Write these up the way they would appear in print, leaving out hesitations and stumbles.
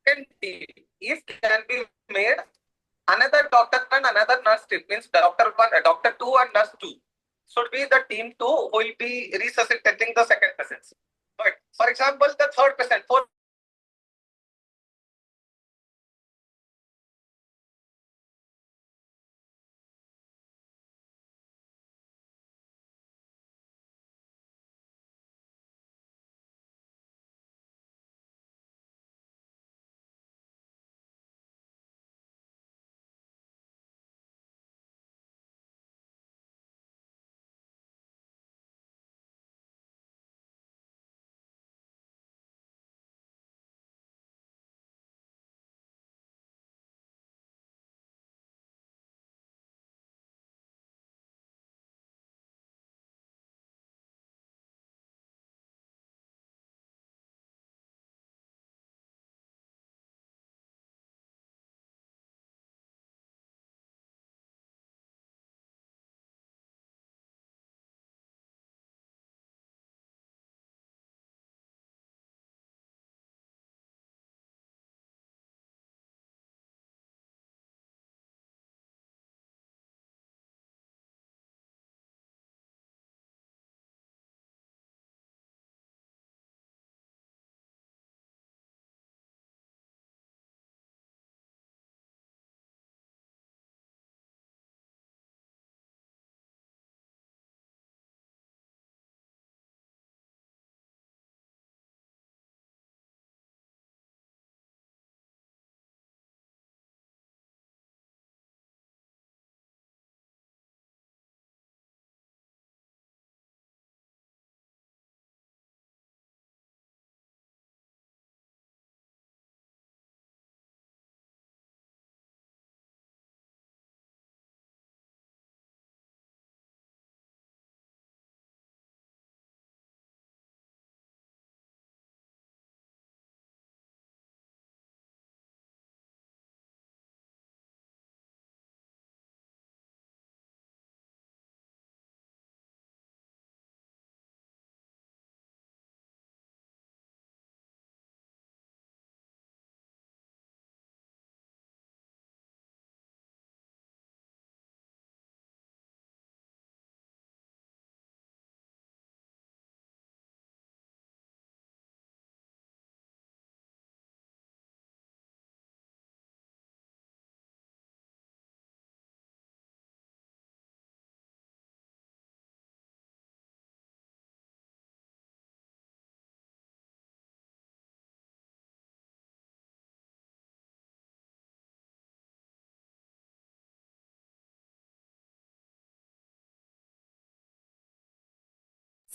second team, if can be made, another doctor and another nurse team, means doctor 1, doctor 2 and nurse 2 should be the team 2 who will be resuscitating the second patient. But for example, the third patient, fourth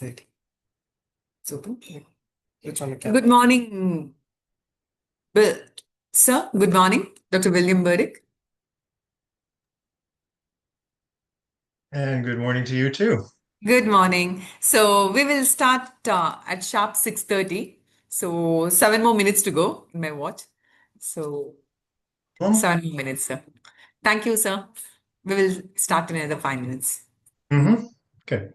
Good morning, sir. Good morning, Dr. William Burdick. And good morning to you too. Good morning. So we will start at sharp 6:30. So 7 more minutes to go in my watch. So 7 more minutes, sir. Thank you, sir. We will start in another 5 minutes. Okay.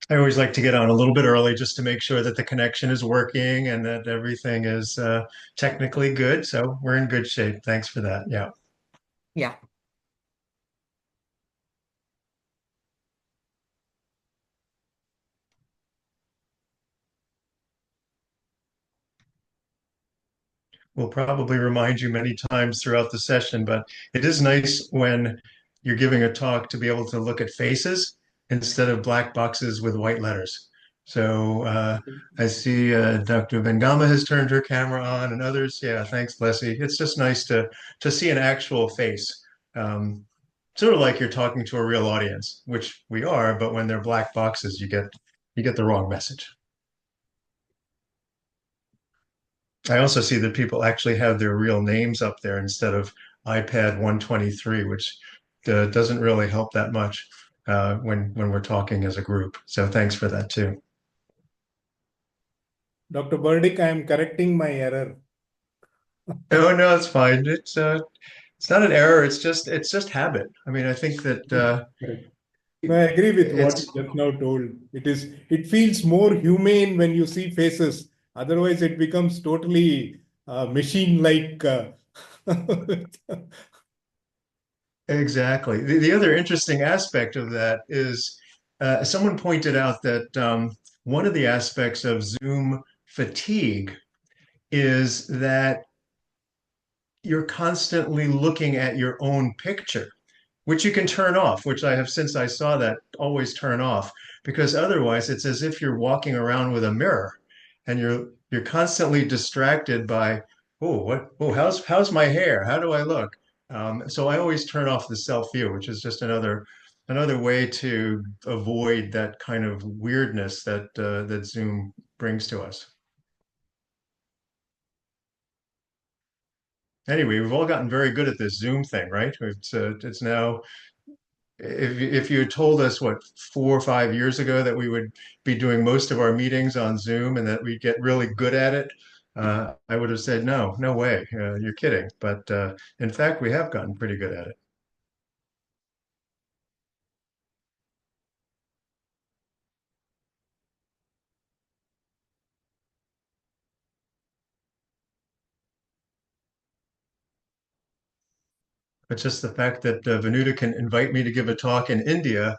I always like to get on a little bit early just to make sure that the connection is working and that everything is technically good. So we're in good shape. Thanks for that. Yeah. Yeah. We'll probably remind you many times throughout the session, but it is nice when you're giving a talk to be able to look at faces instead of black boxes with white letters. So I see Dr. Bengama has turned her camera on and others. Yeah, thanks, Leslie. It's just nice to see an actual face. Sort of like you're talking to a real audience, which we are, but when they're black boxes, you get the wrong message. I also see that people actually have their real names up there instead of iPad 123, which doesn't really help that much when we're talking as a group. So thanks for that too. Dr. Burdick, I am correcting my error. Oh no, it's fine. It's not an error. It's just habit. I mean, I think that I agree with what you just now told. It feels more humane when you see faces Otherwise, it becomes totally machine-like. Exactly. The other interesting aspect of that is someone pointed out that one of the aspects of Zoom fatigue is that you're constantly looking at your own picture, which you can turn off, which I have, since I saw that, always turn off, because otherwise it's as if you're walking around with a mirror and you're constantly distracted by, how's my hair? How do I look? So I always turn off the self view, which is just another way to avoid that kind of weirdness that Zoom brings to us. Anyway, we've all gotten very good at this Zoom thing, right? It's now, if you had told us, what, 4 or 5 years ago, that we would be doing most of our meetings on Zoom and that we'd get really good at it, I would have said, no way, you're kidding. But in fact, we have gotten pretty good at it. But just the fact that Venuta can invite me to give a talk in India,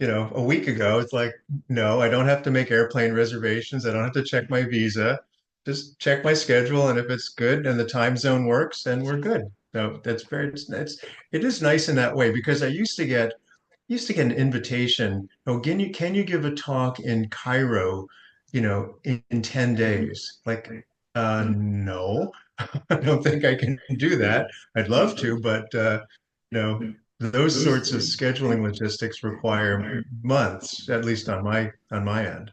a week ago, it's like, no, I don't have to make airplane reservations. I don't have to check my visa. Just check my schedule, and if it's good and the time zone works, then we're good. So it is nice in that way, because I used to get an invitation. Oh, can you give a talk in Cairo, in 10 days? Like, no, I don't think I can do that. I'd love to, but those sorts of scheduling logistics require months, at least on my end.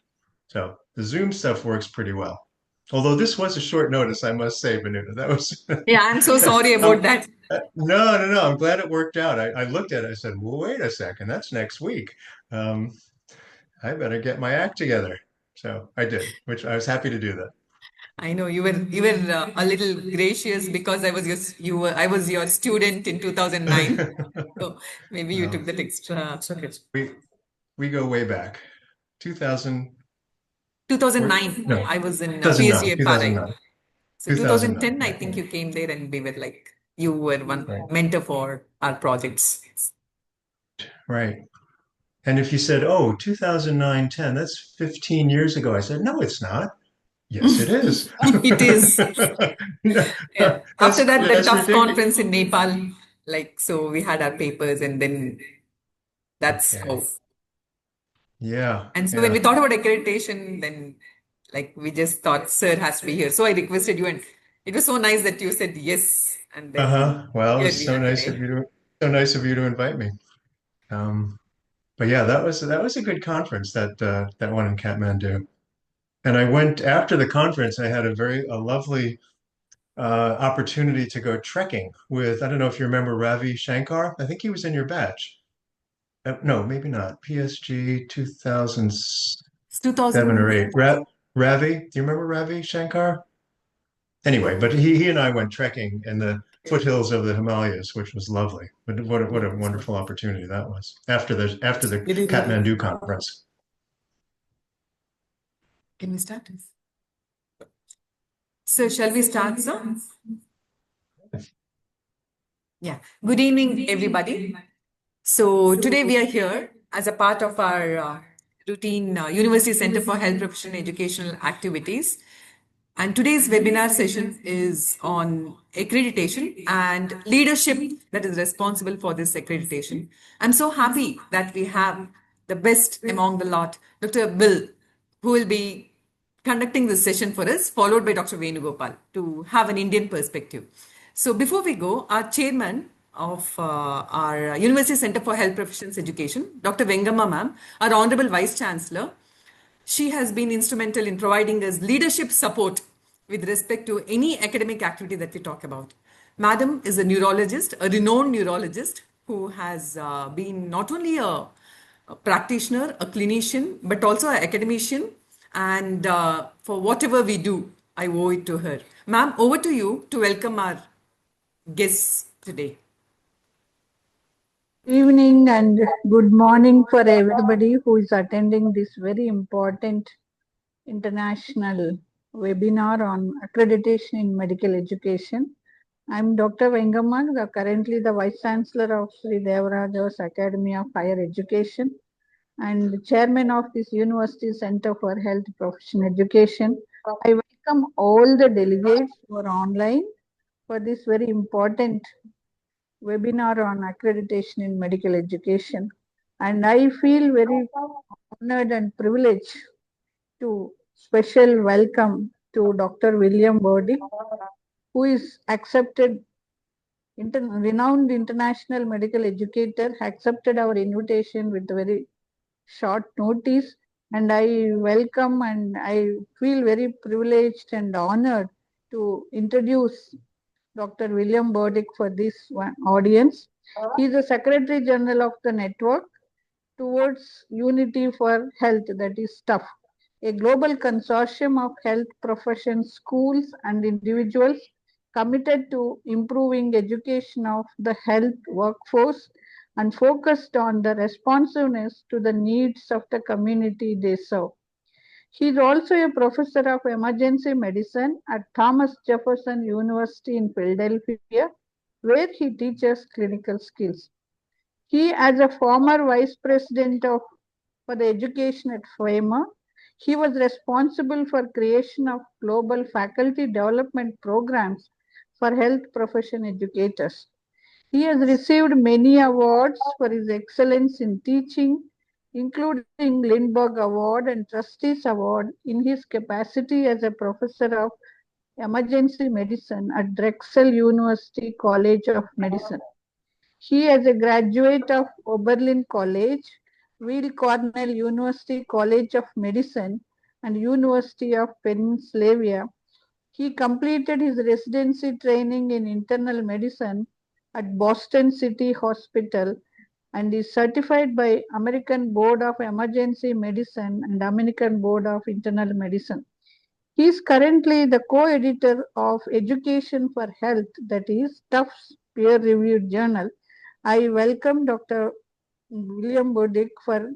So the Zoom stuff works pretty well. Although this was a short notice, I must say, Benuta. That was Yeah, I'm so sorry about that. no. I'm glad it worked out. I looked at it. I said, well, wait a second. That's next week. I better get my act together. So I did, which I was happy to do that. I know you were a little gracious because I was your student in 2009. So maybe you took that extra. We go way back. 2009, no, I was in 2009, PSGA 2009. Parai. So 2010, I yeah. think you came there and we were like, you were one Right. mentor for our projects. Right. And if you said, oh, 2009, 10, that's 15 years ago, I said, no, it's not. Yes, it is. It is. Yeah. After that, the That's tough ridiculous. conference in Nepal, so we had our papers and then that's Okay. how. Yeah. And so when we thought about accreditation, then we just thought Sir has to be here. So I requested you, and it was so nice that you said yes. And then Well, it here was we so are nice of today. you to invite me. But yeah, that was a good conference, that one in Kathmandu. And I went after the conference. I had a lovely opportunity to go trekking with, I don't know if you remember Ravi Shankar. I think he was in your batch. No, maybe not. PSG 2007 It's 2000. or 8. Ravi, do you remember Ravi Shankar? Anyway, but he and I went trekking in the foothills of the Himalayas, which was lovely. What a wonderful opportunity that was after the Kathmandu conference. Can we start? So shall we start, sir? Yeah. Good evening, everybody. So today we are here as a part of our routine University Center for Health Professional Educational Activities. And today's webinar session is on accreditation and leadership that is responsible for this accreditation. I'm so happy that we have the best among the lot, Dr. Bill, who will be conducting this session for us, followed by Dr. Venugopal to have an Indian perspective. So before we go, our chairman of our University Center for Health Professions Education, Dr. Vengamma ma'am, our Honorable Vice Chancellor, she has been instrumental in providing us leadership support with respect to any academic activity that we talk about. Madam is a neurologist, a renowned neurologist who has been not only a practitioner, a clinician, but also an academician. And for whatever we do, I owe it to her. Ma'am, over to you to welcome our guests today. Evening and good morning for everybody who is attending this very important international webinar on accreditation in medical education. I'm Dr. Vengamma, currently the Vice Chancellor of Sri Devaraja's Academy of Higher Education and the Chairman of this University Center for Health Profession Education. I welcome all the delegates who are online for this very important webinar on accreditation in medical education. And I feel very honored and privileged to special welcome to Dr. William Burdick, who is renowned international medical educator, accepted our invitation with very short notice. And I welcome and I feel very privileged and honored to introduce Dr. William Burdick for this audience. He is the Secretary General of the Network Towards Unity for Health, that is TUF, a global consortium of health professions, schools, and individuals committed to improving education of the health workforce and focused on the responsiveness to the needs of the community they serve. He is also a professor of emergency medicine at Thomas Jefferson University in Philadelphia, where he teaches clinical skills. He, as a former vice president for the education at FEMA, he was responsible for creation of global faculty development programs for health profession educators. He has received many awards for his excellence in teaching, including Lindbergh Award and Trustees Award in his capacity as a professor of emergency medicine at Drexel University College of Medicine. He, as a graduate of Oberlin College, Weill Cornell University College of Medicine, and University of Pennsylvania, he completed his residency training in internal medicine at Boston City Hospital and is certified by American Board of Emergency Medicine and American Board of Internal Medicine. He is currently the co-editor of Education for Health, that is TUF's peer-reviewed journal. I welcome Dr. William Burdick for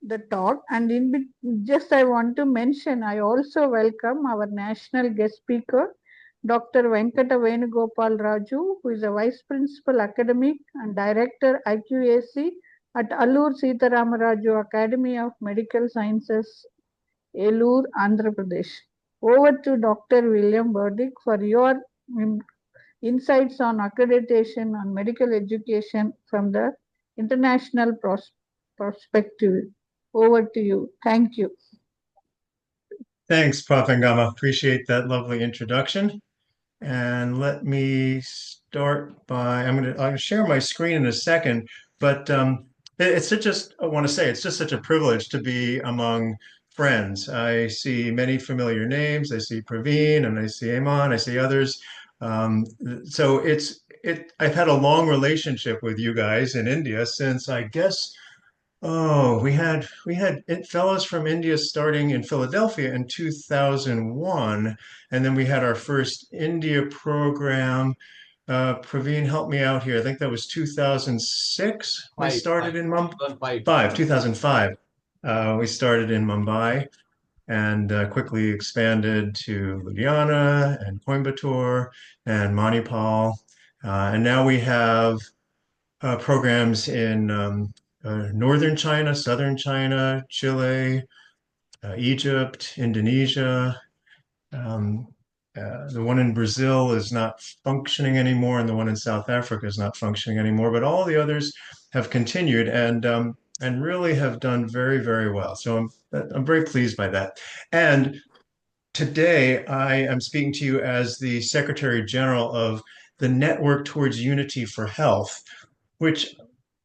the talk, and I want to mention, I also welcome our national guest speaker, Dr. Venkata Venugopal Raju, who is a Vice Principal Academic and Director IQAC at Allur Sitaramaraju Academy of Medical Sciences, Elur, Andhra Pradesh. Over to Dr. William Burdick for your insights on accreditation on medical education from the international perspective. Over to you. Thank you. Thanks, Prof. Ngama. Appreciate that lovely introduction. And let me start by, I'll share my screen in a second, but it's just, I want to say, it's just such a privilege to be among friends. I see many familiar names. I see Praveen and I see Aman, I see others. So I've had a long relationship with you guys in India since, I guess, we had fellows from India starting in Philadelphia in 2001, and then we had our first India program. Praveen, help me out here. I think that was 2006. We started in Mumbai. 2005. We started in Mumbai and quickly expanded to Ludhiana and Coimbatore and Manipal. And now we have programs in northern China, southern China, Chile, Egypt, Indonesia. The one in Brazil is not functioning anymore, and the one in South Africa is not functioning anymore. But all the others have continued and really have done very, very well. So I'm very pleased by that. And today I am speaking to you as the Secretary General of the Network Towards Unity for Health, which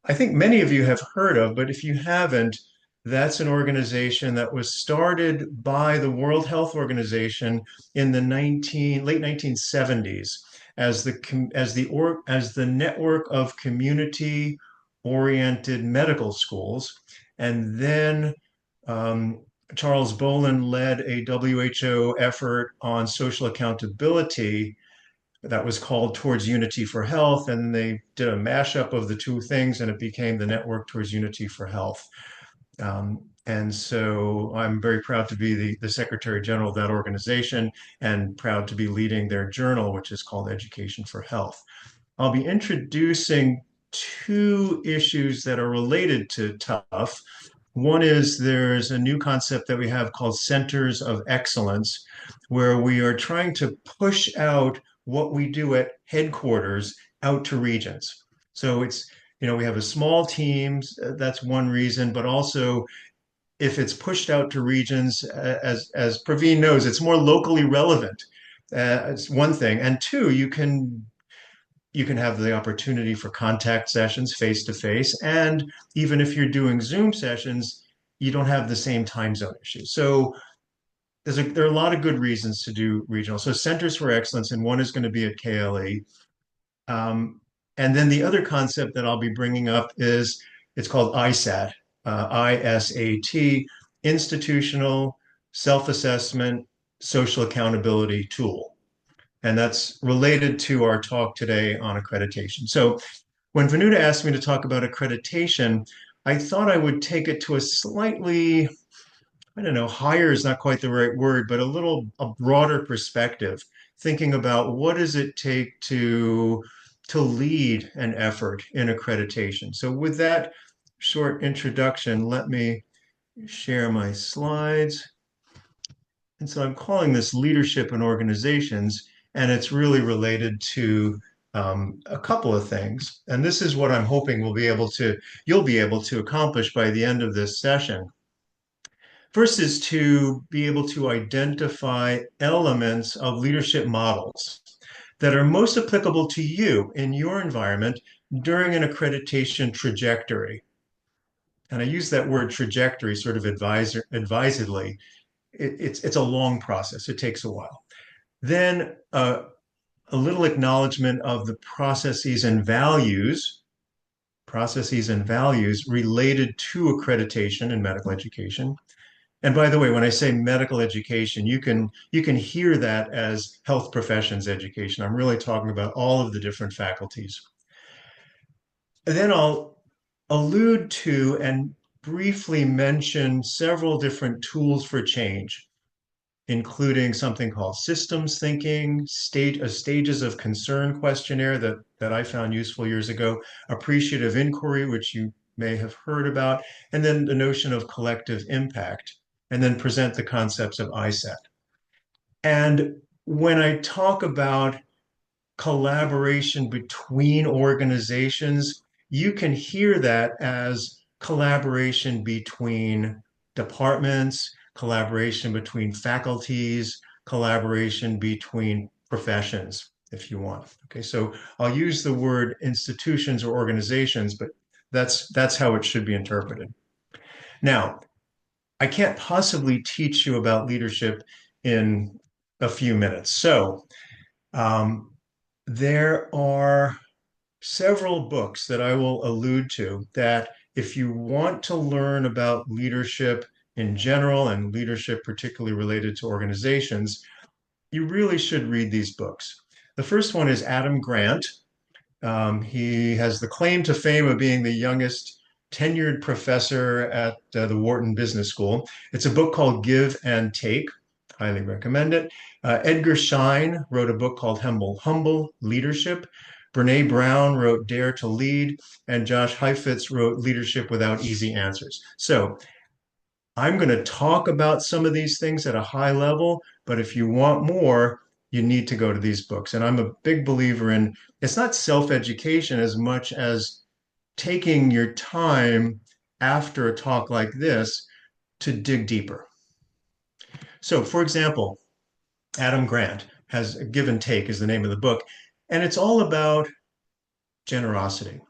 I think many of you have heard of, but if you haven't, that's an organization that was started by the World Health Organization in the late 1970s as the network of community-oriented medical schools, and then Charles Bolin led a WHO effort on social accountability that was called Towards Unity for Health, and they did a mashup of the two things, and it became the Network Towards Unity for Health. And so I'm very proud to be the Secretary General of that organization and proud to be leading their journal, which is called Education for Health. I'll be introducing two issues that are related to TUF. One is there's a new concept that we have called Centers of Excellence, where we are trying to push out what we do at headquarters out to regions. So it's, we have a small teams, that's one reason, but also if it's pushed out to regions, as Praveen knows, it's more locally relevant. It's one thing. And two, you can have the opportunity for contact sessions face to face. And even if you're doing Zoom sessions, you don't have the same time zone issues. So there are a lot of good reasons to do regional. So Centers for Excellence, and one is going to be at KLE. And then the other concept that I'll be bringing up is it's called ISAT, ISAT, Institutional Self-Assessment Social Accountability Tool. And that's related to our talk today on accreditation. So when Vanuta asked me to talk about accreditation, I thought I would take it to a slightly, I don't know, higher is not quite the right word, but a broader perspective, thinking about what does it take to lead an effort in accreditation. So with that short introduction, let me share my slides. And so I'm calling this Leadership in Organizations, and it's really related to a couple of things. And this is what I'm hoping you'll be able to accomplish by the end of this session. First is to be able to identify elements of leadership models that are most applicable to you in your environment during an accreditation trajectory. And I use that word trajectory sort of advisedly. It's a long process. It takes a while. Then a little acknowledgement of the processes and values related to accreditation in medical education. And by the way, when I say medical education, you can hear that as health professions education. I'm really talking about all of the different faculties. And then I'll allude to and briefly mention several different tools for change, including something called systems thinking, stages of concern questionnaire that I found useful years ago, appreciative inquiry, which you may have heard about, and then the notion of collective impact, and then present the concepts of ISAT. And when I talk about collaboration between organizations, you can hear that as collaboration between departments, collaboration between faculties, collaboration between professions, if you want. Okay, so I'll use the word institutions or organizations, but that's how it should be interpreted. Now, I can't possibly teach you about leadership in a few minutes. So there are several books that I will allude to that if you want to learn about leadership in general and leadership particularly related to organizations, you really should read these books. The first one is Adam Grant. He has the claim to fame of being the youngest tenured professor at the Wharton Business School. It's a book called Give and Take. Highly recommend it. Edgar Schein wrote a book called Humble Leadership. Brene Brown wrote Dare to Lead, and Josh Heifetz wrote Leadership Without Easy Answers. So I'm going to talk about some of these things at a high level, but if you want more, you need to go to these books. And I'm a big believer in, it's not self-education as much as taking your time after a talk like this to dig deeper. So for example, Adam Grant has Give and Take is the name of the book, and it's all about generosity.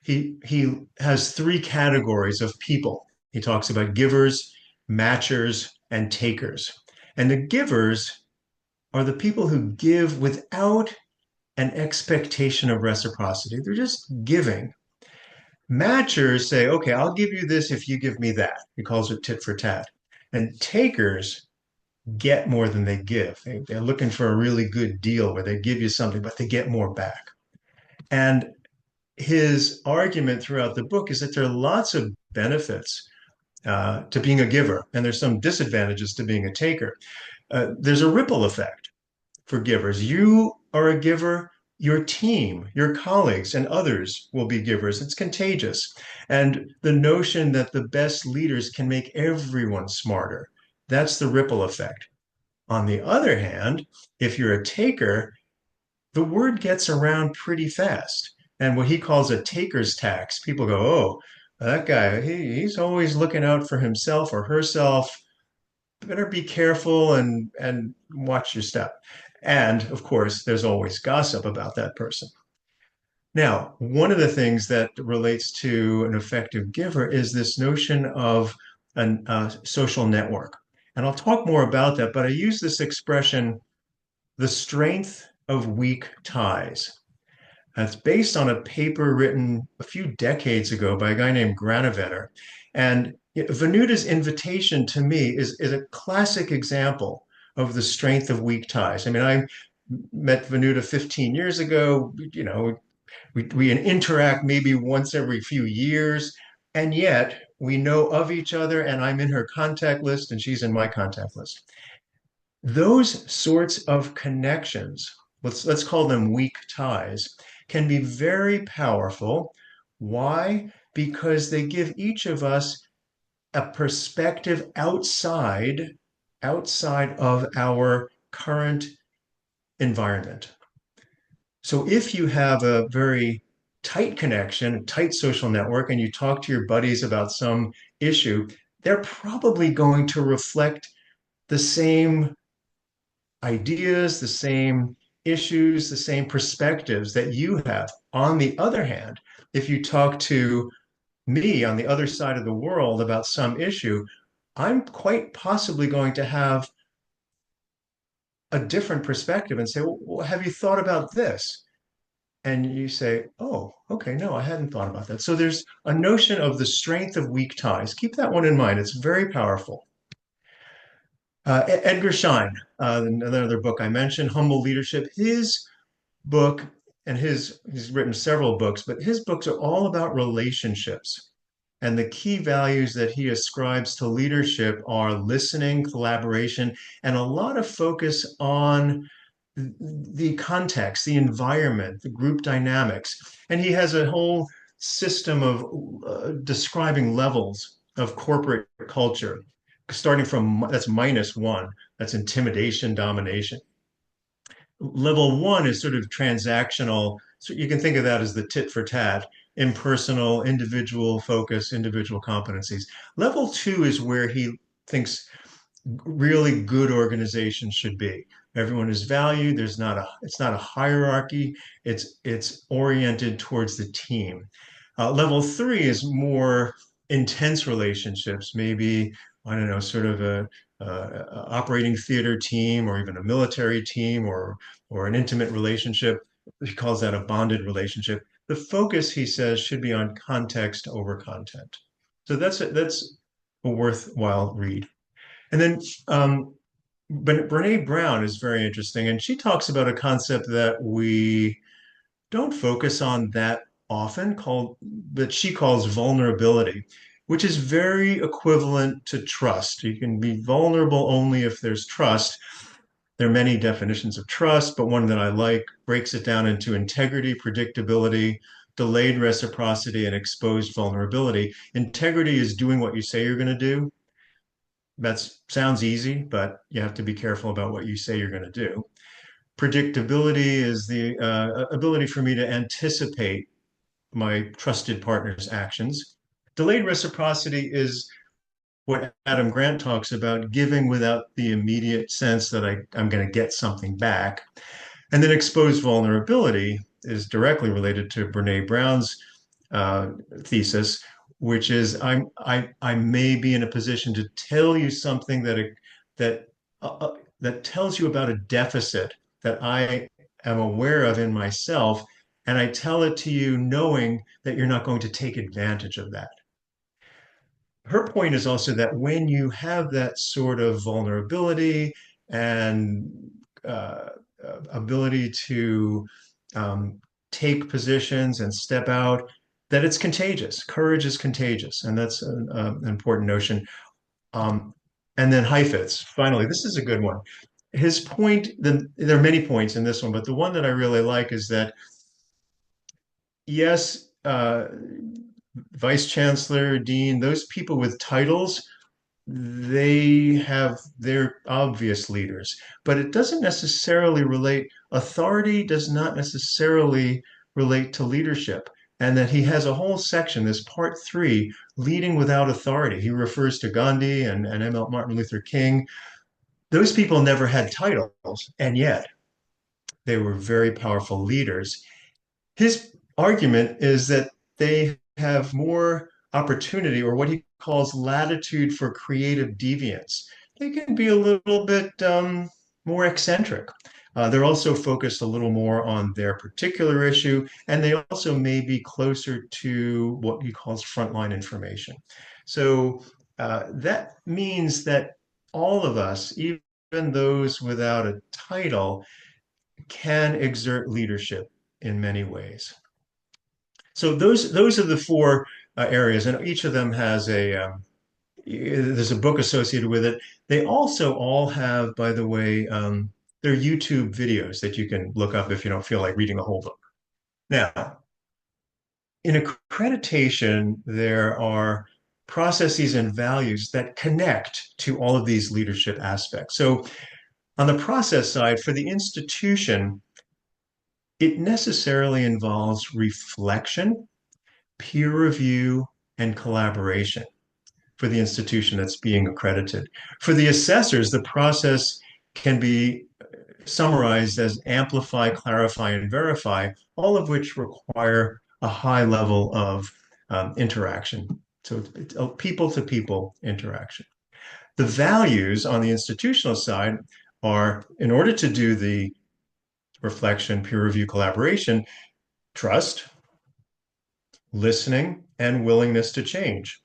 He has three categories of people. He talks about givers, matchers, and takers. And the givers are the people who give without an expectation of reciprocity. They're just giving. Matchers say, okay, I'll give you this if you give me that. He calls it tit for tat. And takers get more than they give. They're looking for a really good deal where they give you something, but they get more back. And his argument throughout the book is that there are lots of benefits to being a giver, and there's some disadvantages to being a taker. There's a ripple effect for givers. You are a giver, your team, your colleagues, and others will be givers. It's contagious. And the notion that the best leaders can make everyone smarter, that's the ripple effect. On the other hand, if you're a taker, the word gets around pretty fast. And what he calls a taker's tax, people go, oh, that guy, he's always looking out for himself or herself. Better be careful and watch your step. And of course, there's always gossip about that person. Now, one of the things that relates to an effective giver is this notion of a social network. And I'll talk more about that, but I use this expression, the strength of weak ties. It's based on a paper written a few decades ago by a guy named Granovetter. And Venuta's invitation to me is a classic example of the strength of weak ties. I mean, I met Venuta 15 years ago. You know, we interact maybe once every few years, and yet we know of each other, and I'm in her contact list and she's in my contact list. Those sorts of connections, let's call them weak ties, can be very powerful. Why? Because they give each of us a perspective outside of our current environment. So if you have a very tight connection, a tight social network, and you talk to your buddies about some issue, they're probably going to reflect the same ideas, the same issues, the same perspectives that you have. On the other hand, if you talk to me on the other side of the world about some issue, I'm quite possibly going to have a different perspective and say, well, have you thought about this? And you say, oh, okay, no, I hadn't thought about that. So there's a notion of the strength of weak ties. Keep that one in mind. It's very powerful. Edgar Schein, another book I mentioned, Humble Leadership. His book, and he's written several books, but his books are all about relationships. And the key values that he ascribes to leadership are listening, collaboration, and a lot of focus on the context, the environment, the group dynamics. And he has a whole system of describing levels of corporate culture, starting from that's -1, that's intimidation, domination. Level 1 is sort of transactional. So you can think of that as the tit for tat, impersonal, individual focus, individual competencies. Level 2 is where he thinks really good organizations should be. Everyone is valued. It's not a hierarchy. It's oriented towards the team. Level 3 is more intense relationships, maybe, I don't know, sort of a operating theater team or even a military team or an intimate relationship. He calls that a bonded relationship. The focus, he says, should be on context over content. So that's a worthwhile read. And then Brene Brown is very interesting, and she talks about a concept that we don't focus on that often, that she calls vulnerability, which is very equivalent to trust. You can be vulnerable only if there's trust. There are many definitions of trust, but one that I like breaks it down into integrity, predictability, delayed reciprocity, and exposed vulnerability. Integrity is doing what you say you're going to do. That sounds easy, but you have to be careful about what you say you're going to do. Predictability is the ability for me to anticipate my trusted partner's actions. Delayed reciprocity is what Adam Grant talks about, giving without the immediate sense that I'm going to get something back. And then exposed vulnerability is directly related to Brene Brown's thesis, which is I may be in a position to tell you something that tells you about a deficit that I am aware of in myself, and I tell it to you knowing that you're not going to take advantage of that. Her point is also that when you have that sort of vulnerability and ability to take positions and step out, that it's contagious. Courage is contagious, and that's an important notion. And then Heifetz, finally, this is a good one. His point, there are many points in this one, but the one that I really like is that, yes, vice chancellor, dean, those people with titles, they're obvious leaders, but it doesn't necessarily relate. Authority does not necessarily relate to leadership. And that he has a whole section, this part 3, leading without authority. He refers to Gandhi and Martin Luther King. Those people never had titles, and yet they were very powerful leaders. His argument is that they have more opportunity, or what he calls latitude for creative deviance. They can be a little bit more eccentric. They're also focused a little more on their particular issue, and they also may be closer to what he calls frontline information. So that means that all of us, even those without a title, can exert leadership in many ways. So those are the 4 areas, and each of them has there's a book associated with it. They also all have, by the way, they're YouTube videos that you can look up if you don't feel like reading the whole book. Now, in accreditation, there are processes and values that connect to all of these leadership aspects. So on the process side, for the institution, it necessarily involves reflection, peer review, and collaboration for the institution that's being accredited. For the assessors, the process can be summarized as amplify, clarify, and verify, all of which require a high level of interaction. So it's a people-to-people interaction. The values on the institutional side are, in order to do the reflection, peer review, collaboration, trust, listening, and willingness to change.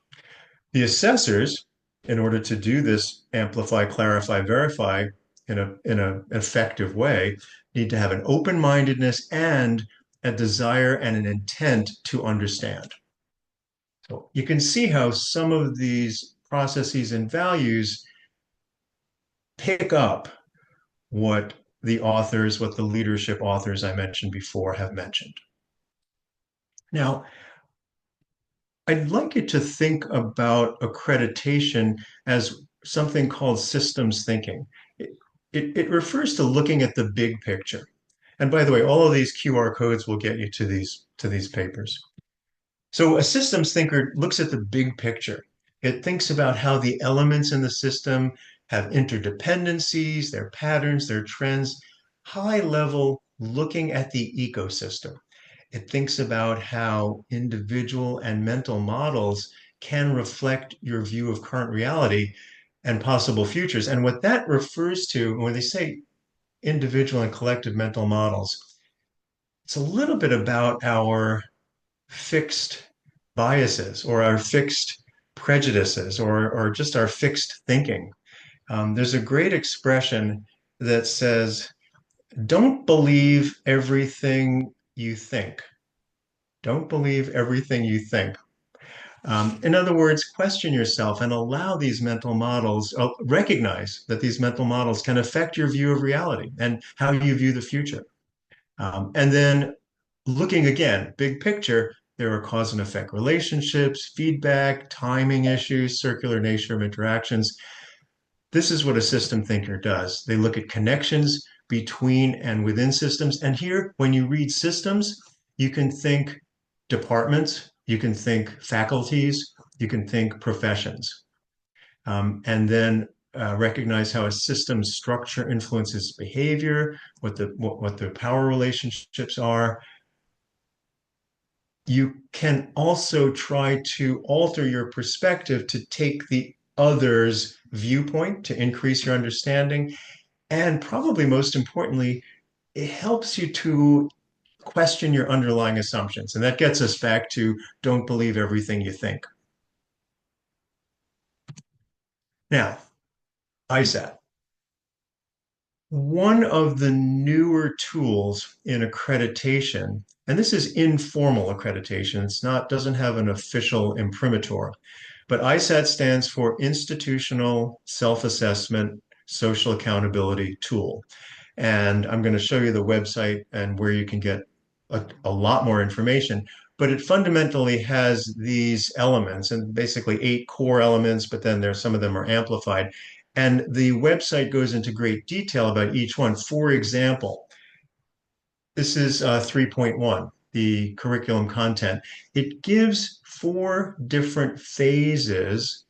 The assessors, in order to do this amplify, clarify, verify in an effective way, need to have an open-mindedness and a desire and an intent to understand. So you can see how some of these processes and values pick up what the authors, what the leadership authors I mentioned before have mentioned. Now, I'd like you to think about accreditation as something called systems thinking. It refers to looking at the big picture. And by the way, all of these QR codes will get you to these papers. So a systems thinker looks at the big picture. It thinks about how the elements in the system have interdependencies, their patterns, their trends, high level looking at the ecosystem. It thinks about how individual and mental models can reflect your view of current reality and possible futures. And what that refers to, when they say individual and collective mental models, it's a little bit about our fixed biases or our fixed prejudices or just our fixed thinking. There's a great expression that says, don't believe everything you think. Don't believe everything you think. In other words, question yourself and allow these mental models, recognize that these mental models can affect your view of reality and how you view the future. And then looking again, big picture, there are cause and effect relationships, feedback, timing issues, circular nature of interactions. This is what a system thinker does. They look at connections between and within systems. And here, when you read systems, you can think departments, you can think faculties, you can think professions. And then recognize how a system structure influences behavior, what the power relationships are. You can also try to alter your perspective to take the other's viewpoint to increase your understanding. And probably most importantly, it helps you to question your underlying assumptions. And that gets us back to don't believe everything you think. Now, ISAT. One of the newer tools in accreditation, and this is informal accreditation, doesn't have an official imprimatur, but ISAT stands for Institutional Self-Assessment Social Accountability Tool. And I'm going to show you the website and where you can get a lot more information. But it fundamentally has these elements, and basically 8 core elements, but then some of them are amplified. And the website goes into great detail about each one. For example, this is 3.1, the curriculum content. It gives 4 different phases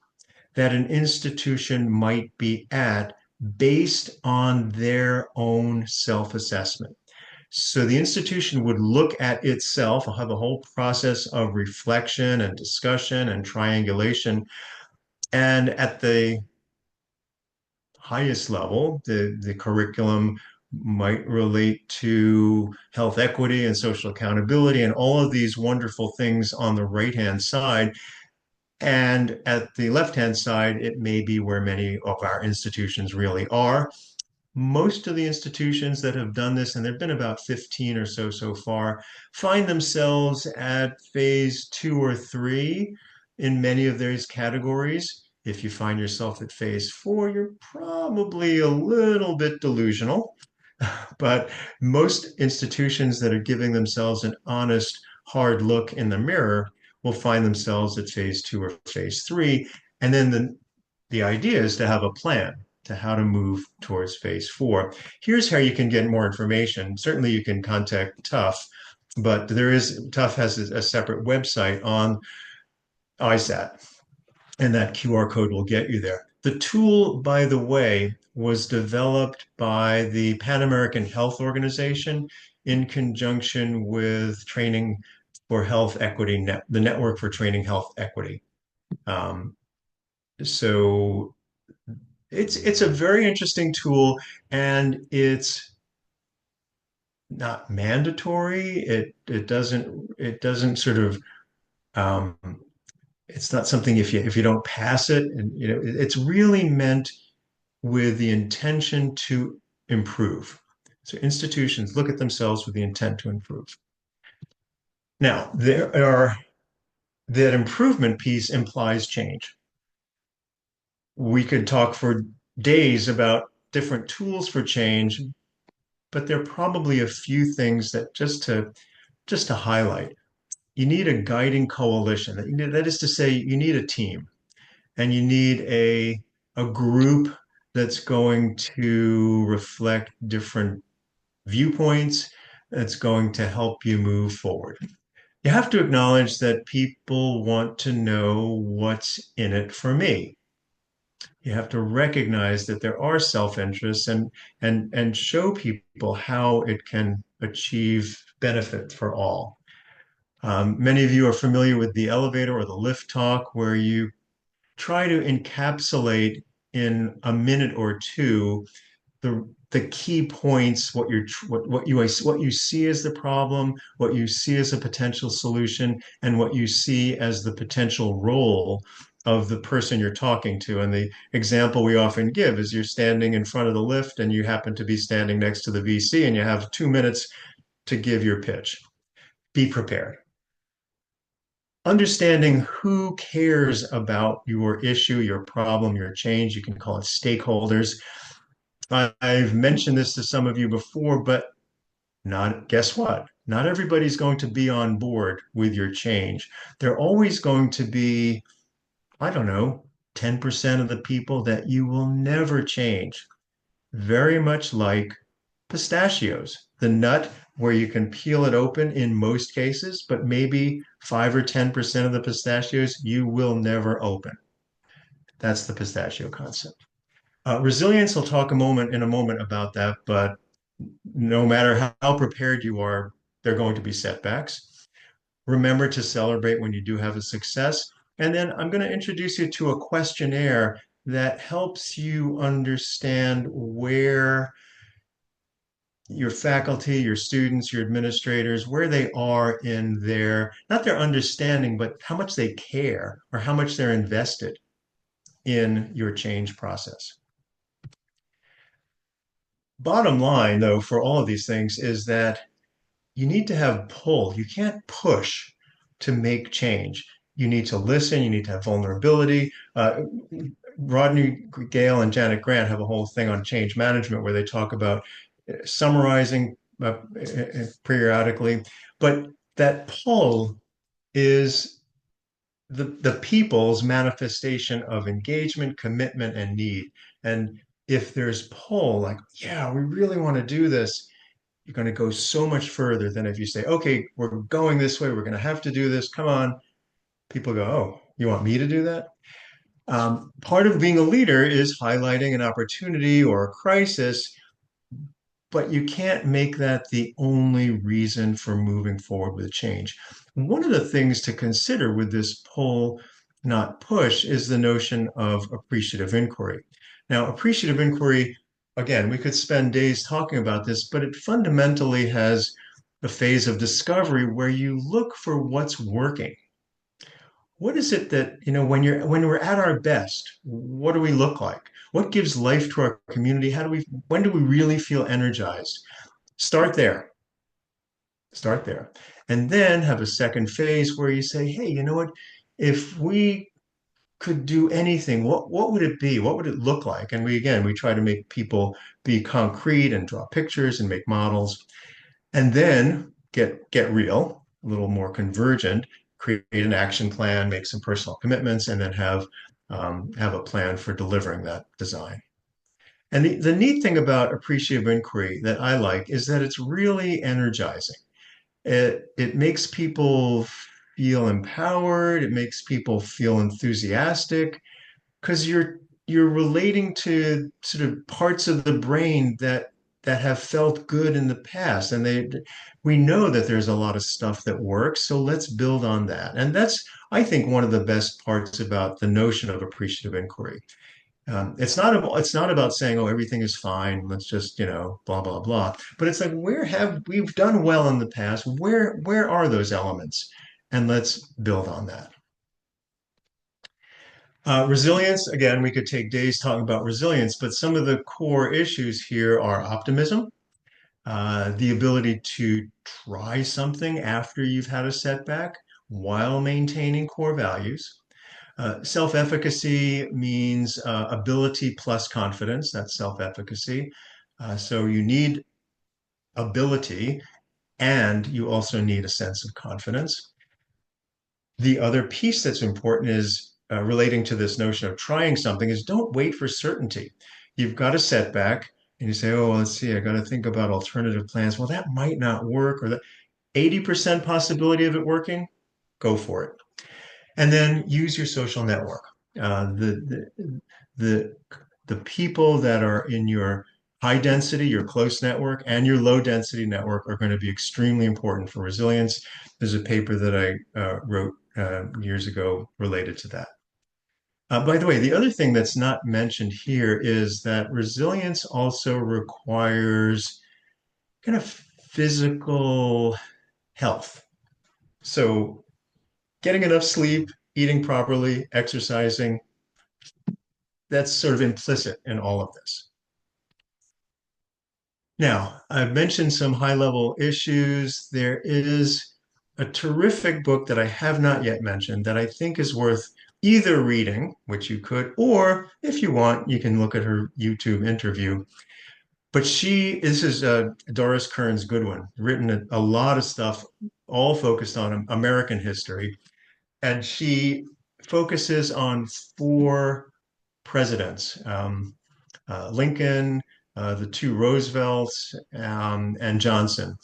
that an institution might be at based on their own self-assessment. So the institution would look at itself, have a whole process of reflection and discussion and triangulation. And at the highest level, the curriculum might relate to health equity and social accountability and all of these wonderful things on the right-hand side. And at the left-hand side, it may be where many of our institutions really are. Most of the institutions that have done this, and there have been about 15 or so far, find themselves at phase 2 or 3 in many of those categories. If you find yourself at phase 4, you're probably a little bit delusional. But most institutions that are giving themselves an honest, hard look in the mirror will find themselves at phase 2 or phase 3. And then the idea is to have a plan to how to move towards phase 4. Here's how you can get more information. Certainly you can contact Tough, but Tough has a separate website on ISAT, and that QR code will get you there. The tool, by the way, was developed by the Pan American Health Organization in conjunction with Training for Health Equity, the Network for Training Health Equity. So it's a very interesting tool, and it's not mandatory. It doesn't sort of it's not something if you don't pass it, and it's really meant with the intention to improve. So institutions look at themselves with the intent to improve. Now, that improvement piece implies change. We could talk for days about different tools for change, but there are probably a few things that just to highlight. You need a guiding coalition. That is to say, you need a team, and you need a group that's going to reflect different viewpoints, that's going to help you move forward. You have to acknowledge that people want to know what's in it for me. You have to recognize that there are self-interests and show people how it can achieve benefit for all. Many of you are familiar with the elevator or the lift talk, where you try to encapsulate in a minute or two the key points, what you see as the problem, what you see as a potential solution, and what you see as the potential role of the person you're talking to. And the example we often give is you're standing in front of the lift and you happen to be standing next to the VC and you have 2 minutes to give your pitch. Be prepared. Understanding who cares about your issue, your problem, your change, you can call it stakeholders. I've mentioned this to some of you before, but guess what? Not everybody's going to be on board with your change. There are always going to be, I don't know, 10% of the people that you will never change. Very much like pistachios, the nut where you can peel it open in most cases, but maybe 5 or 10% of the pistachios you will never open. That's the pistachio concept. Resilience, I'll talk in a moment about that, but no matter how prepared you are, there are going to be setbacks. Remember to celebrate when you do have a success. And then I'm going to introduce you to a questionnaire that helps you understand where your faculty, your students, your administrators, where they are in not their understanding, but how much they care or how much they're invested in your change process. bottom line, though, for all of these things is that you need to have pull. You can't push to make change. You need to listen. You need to have vulnerability. Rodney Gale and Janet Grant have a whole thing on change management where they talk about summarizing periodically. But that pull is the people's manifestation of engagement, commitment, and need. And if there's pull, like, yeah, we really want to do this, you're going to go so much further than if you say, okay, we're going this way, we're going to have to do this, come on. People go, oh, you want me to do that? Part of being a leader is highlighting an opportunity or a crisis, but you can't make that the only reason for moving forward with change. One of the things to consider with this pull, not push, is the notion of appreciative inquiry. Now, appreciative inquiry, again, we could spend days talking about this, but it fundamentally has a phase of discovery where you look for what's working. What is it that, when we're at our best, what do we look like? What gives life to our community? When do we really feel energized? Start there. Start there. And then have a second phase where you say, hey, you know what? If we could do anything, what would it be? What would it look like? And we try to make people be concrete and draw pictures and make models. And then get real, a little more convergent, create an action plan, make some personal commitments, and then have a plan for delivering that design. And the neat thing about appreciative inquiry that I like is that it's really energizing. It makes people feel empowered. It makes people feel enthusiastic because you're relating to sort of parts of the brain that have felt good in the past, and we know that there's a lot of stuff that works, so let's build on that. And that's, I think, one of the best parts about the notion of appreciative inquiry. It's not about saying, oh, everything is fine, let's just, blah, blah, blah. But it's like, we've done well in the past? Where are those elements? And let's build on that. Resilience, again, we could take days talking about resilience, but some of the core issues here are optimism, the ability to try something after you've had a setback while maintaining core values. Self-efficacy means ability plus confidence. That's self-efficacy. So you need ability and you also need a sense of confidence. The other piece that's important is relating to this notion of trying something is don't wait for certainty. You've got a setback and you say, oh, well, let's see, I got to think about alternative plans. Well, that might not work, or that 80% possibility of it working, go for it. And then use your social network. The people that are in your high density, your close network, and your low density network are going to be extremely important for resilience. There's a paper that I wrote years ago related to that. By the way, the other thing that's not mentioned here is that resilience also requires kind of physical health. So getting enough sleep, eating properly, exercising, that's sort of implicit in all of this. Now, I've mentioned some high-level issues. There is a terrific book that I have not yet mentioned that I think is worth either reading, which you could, or if you want, you can look at her YouTube interview. But this is Doris Kearns Goodwin, written a lot of stuff, all focused on American history. And she focuses on 4 presidents, Lincoln, the 2 Roosevelts, and Johnson,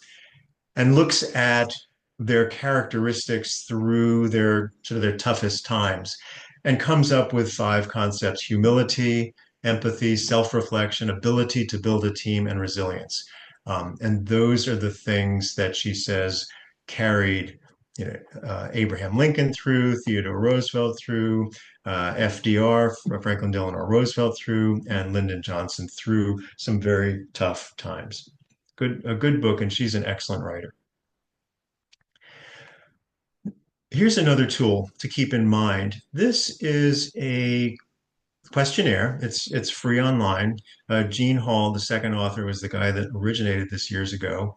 and looks at their characteristics through their toughest times and comes up with 5 concepts: humility, empathy, self-reflection, ability to build a team, and resilience. And those are the things that she says carried Abraham Lincoln through, Theodore Roosevelt through, FDR, Franklin Delano Roosevelt through, and Lyndon Johnson through some very tough times. A good book, and she's an excellent writer. Here's another tool to keep in mind. This is a questionnaire. It's free online. Gene Hall, the second author, was the guy that originated this years ago.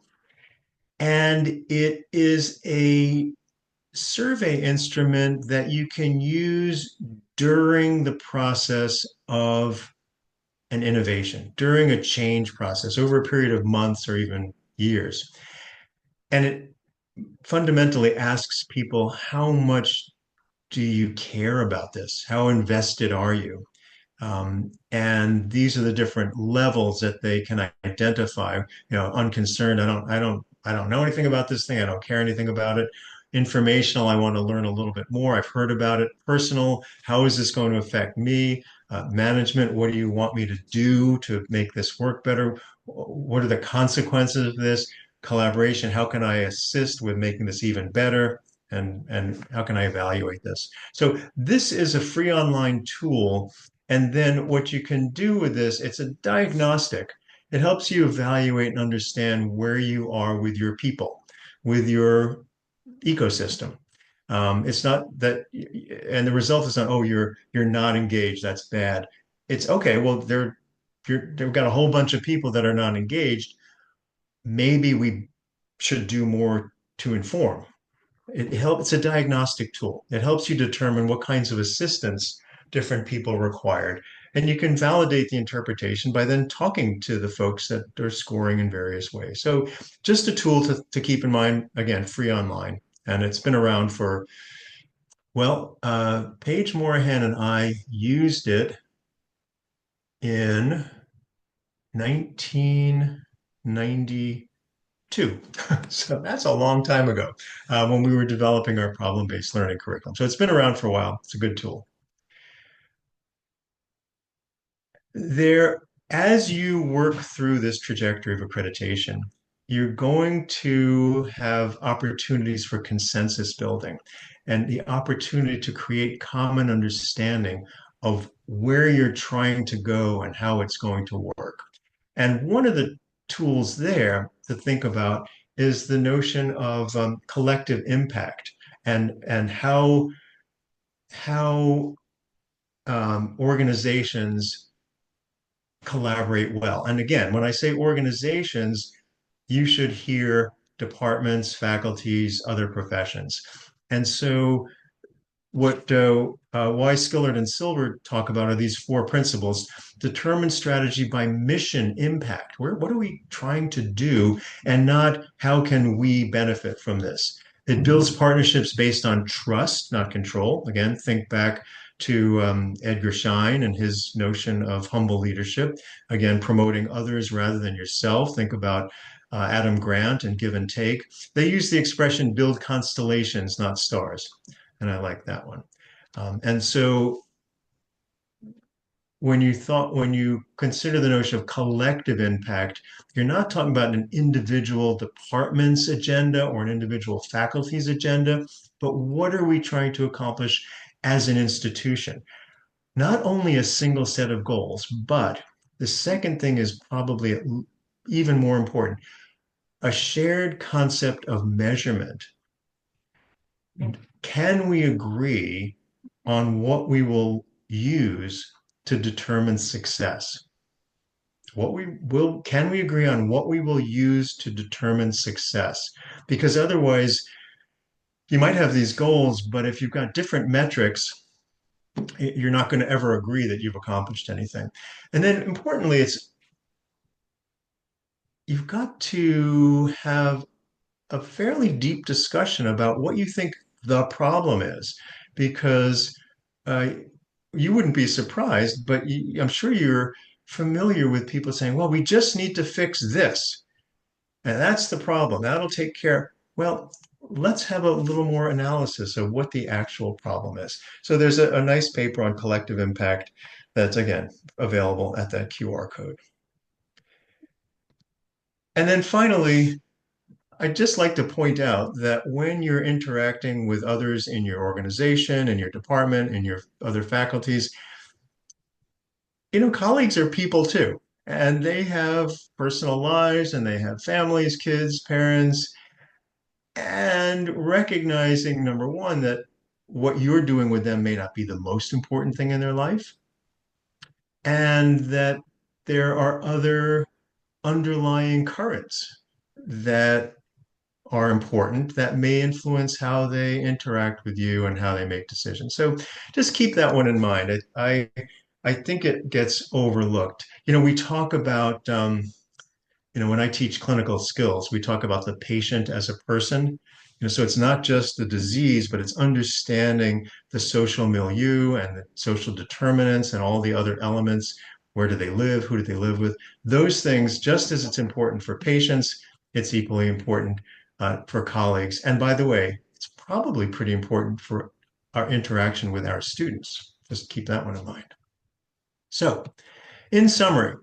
And it is a survey instrument that you can use during the process of an innovation, during a change process, over a period of months or even years. And it fundamentally asks people, how much do you care about this? How invested are you? And these are the different levels that they can identify. Unconcerned. I don't know anything about this thing. I don't care anything about it. Informational. I want to learn a little bit more. I've heard about it. Personal. How is this going to affect me? Management. What do you want me to do to make this work better? What are the consequences of this? Collaboration. How can I assist with making this even better? And how can I evaluate this? So this is a free online tool. And then what you can do with this, it's a diagnostic. It helps you evaluate and understand where you are with your people, with your ecosystem. It's not that, and the result is not, oh, you're not engaged. That's bad. It's okay. Well, they've got a whole bunch of people that are not engaged. Maybe we should do more to inform. It's a diagnostic tool. It helps you determine what kinds of assistance different people required. And you can validate the interpretation by then talking to the folks that are scoring in various ways. So just a tool to keep in mind, again, free online. And it's been around for, well, Paige Morahan and I used it in 1992. So that's a long time ago when we were developing our problem-based learning curriculum. So it's been around for a while. It's a good tool. As you work through this trajectory of accreditation, you're going to have opportunities for consensus building and the opportunity to create common understanding of where you're trying to go and how it's going to work. And one of the tools there to think about is the notion of collective impact and how organizations collaborate well. And again, when I say organizations, you should hear departments, faculties, other professions. And so what Wise, Skillard, and Silver talk about are these four principles. Determine strategy by mission impact. What are we trying to do, and not how can we benefit from this? It builds partnerships based on trust, not control. Again, think back to Edgar Schein and his notion of humble leadership. Again, promoting others rather than yourself. Think about Adam Grant and Give and Take. They use the expression build constellations, not stars. And I like that one. And so when you consider the notion of collective impact, you're not talking about an individual department's agenda or an individual faculty's agenda, but what are we trying to accomplish as an institution? Not only a single set of goals, but the second thing is probably even more important, a shared concept of measurement. Can we agree on what we will use to determine success? Can we agree on what we will use to determine success? Because otherwise, you might have these goals, but if you've got different metrics, you're not going to ever agree that you've accomplished anything. And then importantly, you've got to have a fairly deep discussion about what you think the problem is, because you wouldn't be surprised, but I'm sure you're familiar with people saying, well, we just need to fix this. And that's the problem. That'll take care. Well, let's have a little more analysis of what the actual problem is. So there's a nice paper on collective impact that's, again, available at that QR code. And then finally, I'd just like to point out that when you're interacting with others in your organization, in your department, in your other faculties, colleagues are people too, and they have personal lives and they have families, kids, parents, and recognizing, number one, that what you're doing with them may not be the most important thing in their life, and that there are other underlying currents that are important that may influence how they interact with you and how they make decisions. So just keep that one in mind. I think it gets overlooked. We talk about when I teach clinical skills, we talk about the patient as a person. So it's not just the disease, but it's understanding the social milieu and the social determinants and all the other elements. Where do they live? Who do they live with? Those things, just as it's important for patients, it's equally important for colleagues. And by the way, it's probably pretty important for our interaction with our students. Just keep that one in mind. So, in summary,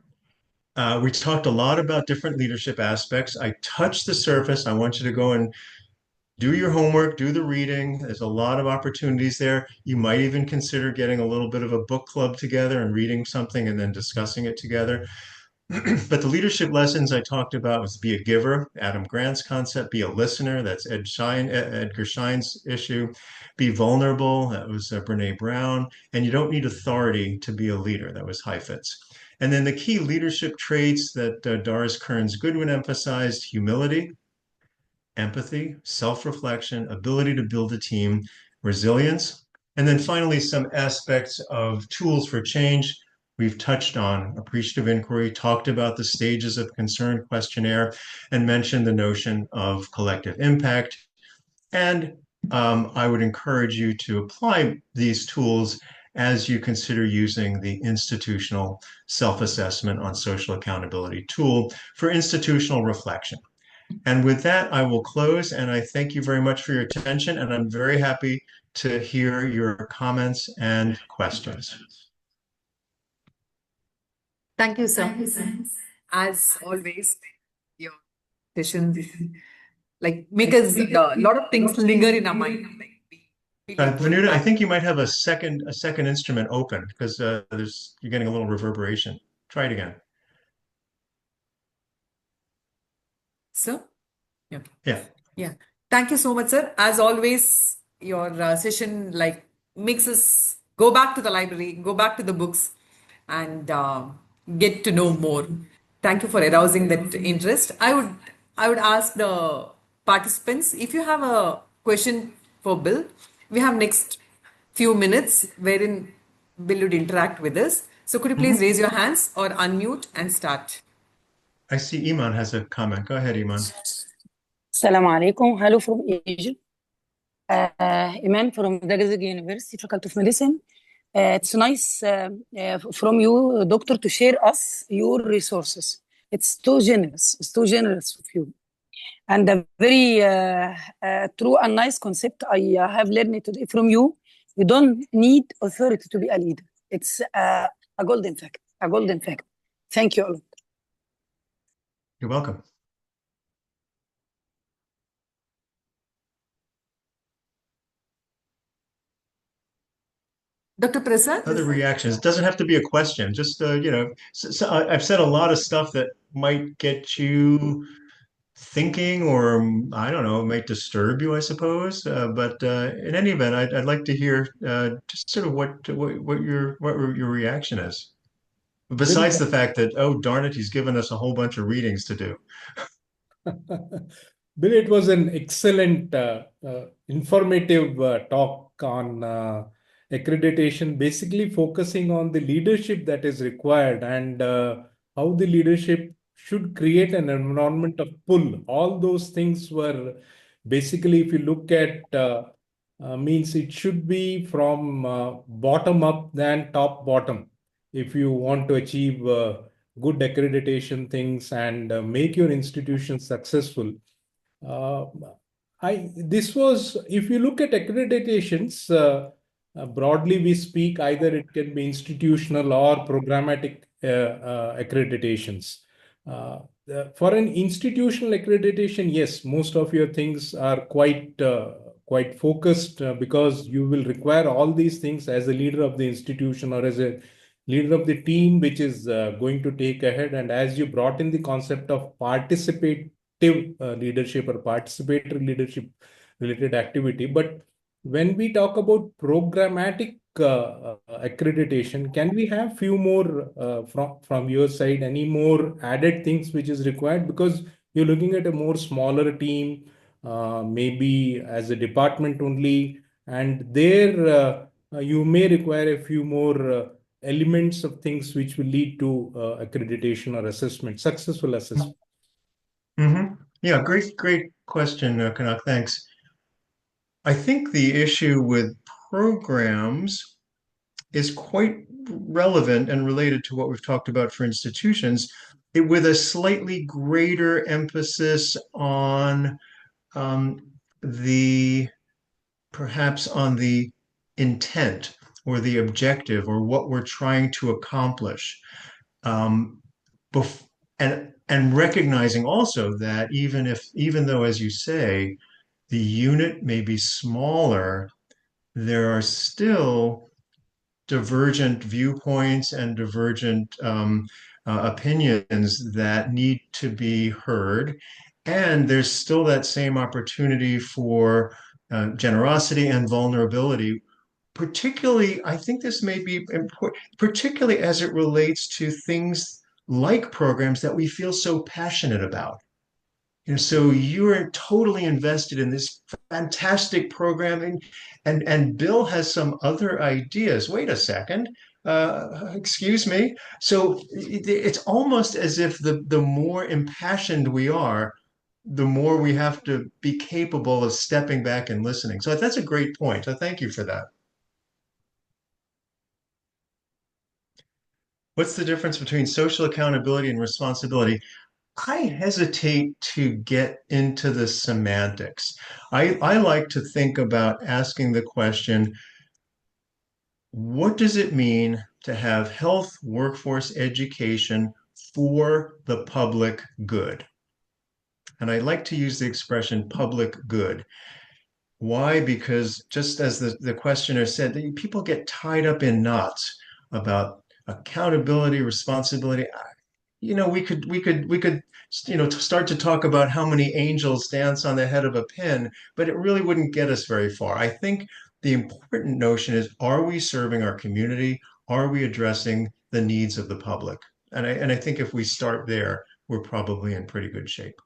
we talked a lot about different leadership aspects. I touched the surface. I want you to go and do your homework, do the reading. There's a lot of opportunities there. You might even consider getting a little bit of a book club together and reading something and then discussing it together. But the leadership lessons I talked about was be a giver, Adam Grant's concept, be a listener, that's Edgar Schein's issue, be vulnerable, that was Brene Brown, and you don't need authority to be a leader, that was Heifetz. And then the key leadership traits that Doris Kearns Goodwin emphasized: humility, empathy, self-reflection, ability to build a team, resilience, and then finally some aspects of tools for change. We've touched on appreciative inquiry, talked about the stages of concern questionnaire, and mentioned the notion of collective impact. And I would encourage you to apply these tools as you consider using the institutional self-assessment on social accountability tool for institutional reflection. And with that, I will close, and I thank you very much for your attention, and I'm very happy to hear your comments and questions. Thank you, sir. As always, your sessions make us a lot of things linger in our mind. Vanuta, I think you might have a second instrument open because you're getting a little reverberation. Try it again. Sir? Yeah. Yeah. Thank you so much, sir. As always, your session makes us go back to the library, go back to the books, and get to know more. Thank you for arousing that interest. I would ask the participants, if you have a question for Bill, we have next few minutes wherein Bill would interact with us. So could you please raise your hands or unmute and start? I see Iman has a comment. Go ahead, Iman. Assalamu alaikum. Hello from Egypt. Iman from Dagazig University, Faculty of Medicine. It's nice from you, doctor, to share us your resources. It's too generous. It's too generous of you. And a very true and nice concept I have learned today from you. You don't need authority to be a leader. It's a golden fact. A golden fact. Thank you all. You're welcome. Dr. Prasad? Other reactions. It doesn't have to be a question. Just, so I've said a lot of stuff that might get you thinking, or I don't know, it might disturb you, I suppose. But in any event, I'd like to hear just sort of what your reaction is. Besides the fact that, oh, darn it, he's given us a whole bunch of readings to do. Bill, it was an excellent, informative talk on accreditation, basically focusing on the leadership that is required and how the leadership should create an environment of pull. All those things were basically, if you look at, means it should be from bottom up than top bottom. If you want to achieve good accreditation things and make your institution successful. This was, if you look at accreditations, broadly we speak, either it can be institutional or programmatic accreditations. For an institutional accreditation, yes, most of your things are quite focused because you will require all these things as a leader of the institution or as a leader of the team, which is going to take ahead. And as you brought in the concept of participative leadership or participatory leadership related activity, but when we talk about programmatic accreditation, can we have few more from your side, any more added things which is required? Because you're looking at a more smaller team, maybe as a department only, and there you may require a few more elements of things which will lead to accreditation or assessment, successful assessment. Yeah, great question, Kanak. Thanks. I think the issue with programs is quite relevant and related to what we've talked about for institutions, with a slightly greater emphasis on the perhaps on the intent or the objective or what we're trying to accomplish. Um, and recognizing also that even though, as you say, the unit may be smaller, there are still divergent viewpoints and divergent opinions that need to be heard. And there's still that same opportunity for generosity and vulnerability. Particularly, I think this may be important, particularly as it relates to things like programs that we feel so passionate about. So you're totally invested in this fantastic programming, and Bill has some other ideas. Wait a second. Excuse me. So it's almost as if the more impassioned we are, the more we have to be capable of stepping back and listening. So that's a great point. So thank you for that. What's the difference between social accountability and responsibility? I hesitate to get into the semantics. I like to think about asking the question, what does it mean to have health workforce education for the public good? And I like to use the expression public good. Why? Because just as the questioner said, people get tied up in knots about accountability, responsibility. We could start to talk about how many angels dance on the head of a pin, but it really wouldn't get us very far. I think the important notion is, are we serving our community? Are we addressing the needs of the public? And I think if we start there, we're probably in pretty good shape.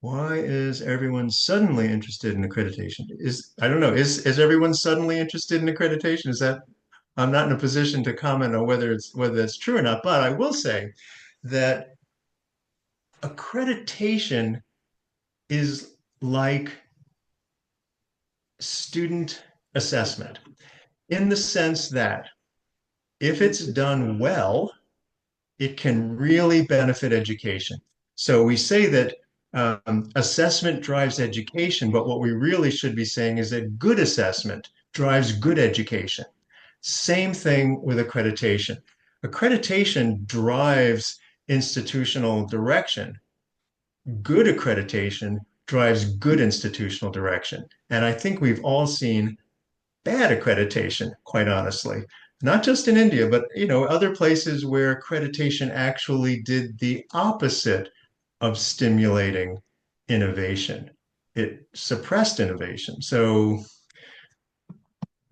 Why is everyone suddenly interested in accreditation? I don't know, is everyone suddenly interested in accreditation? I'm not in a position to comment on whether that's true or not, but I will say that accreditation is like student assessment in the sense that if it's done well, it can really benefit education. So we say that assessment drives education, but what we really should be saying is that good assessment drives good education. Same thing with accreditation. Accreditation drives institutional direction. Good accreditation drives good institutional direction. And I think we've all seen bad accreditation, quite honestly. Not just in India, but other places where accreditation actually did the opposite of stimulating innovation. It suppressed innovation. So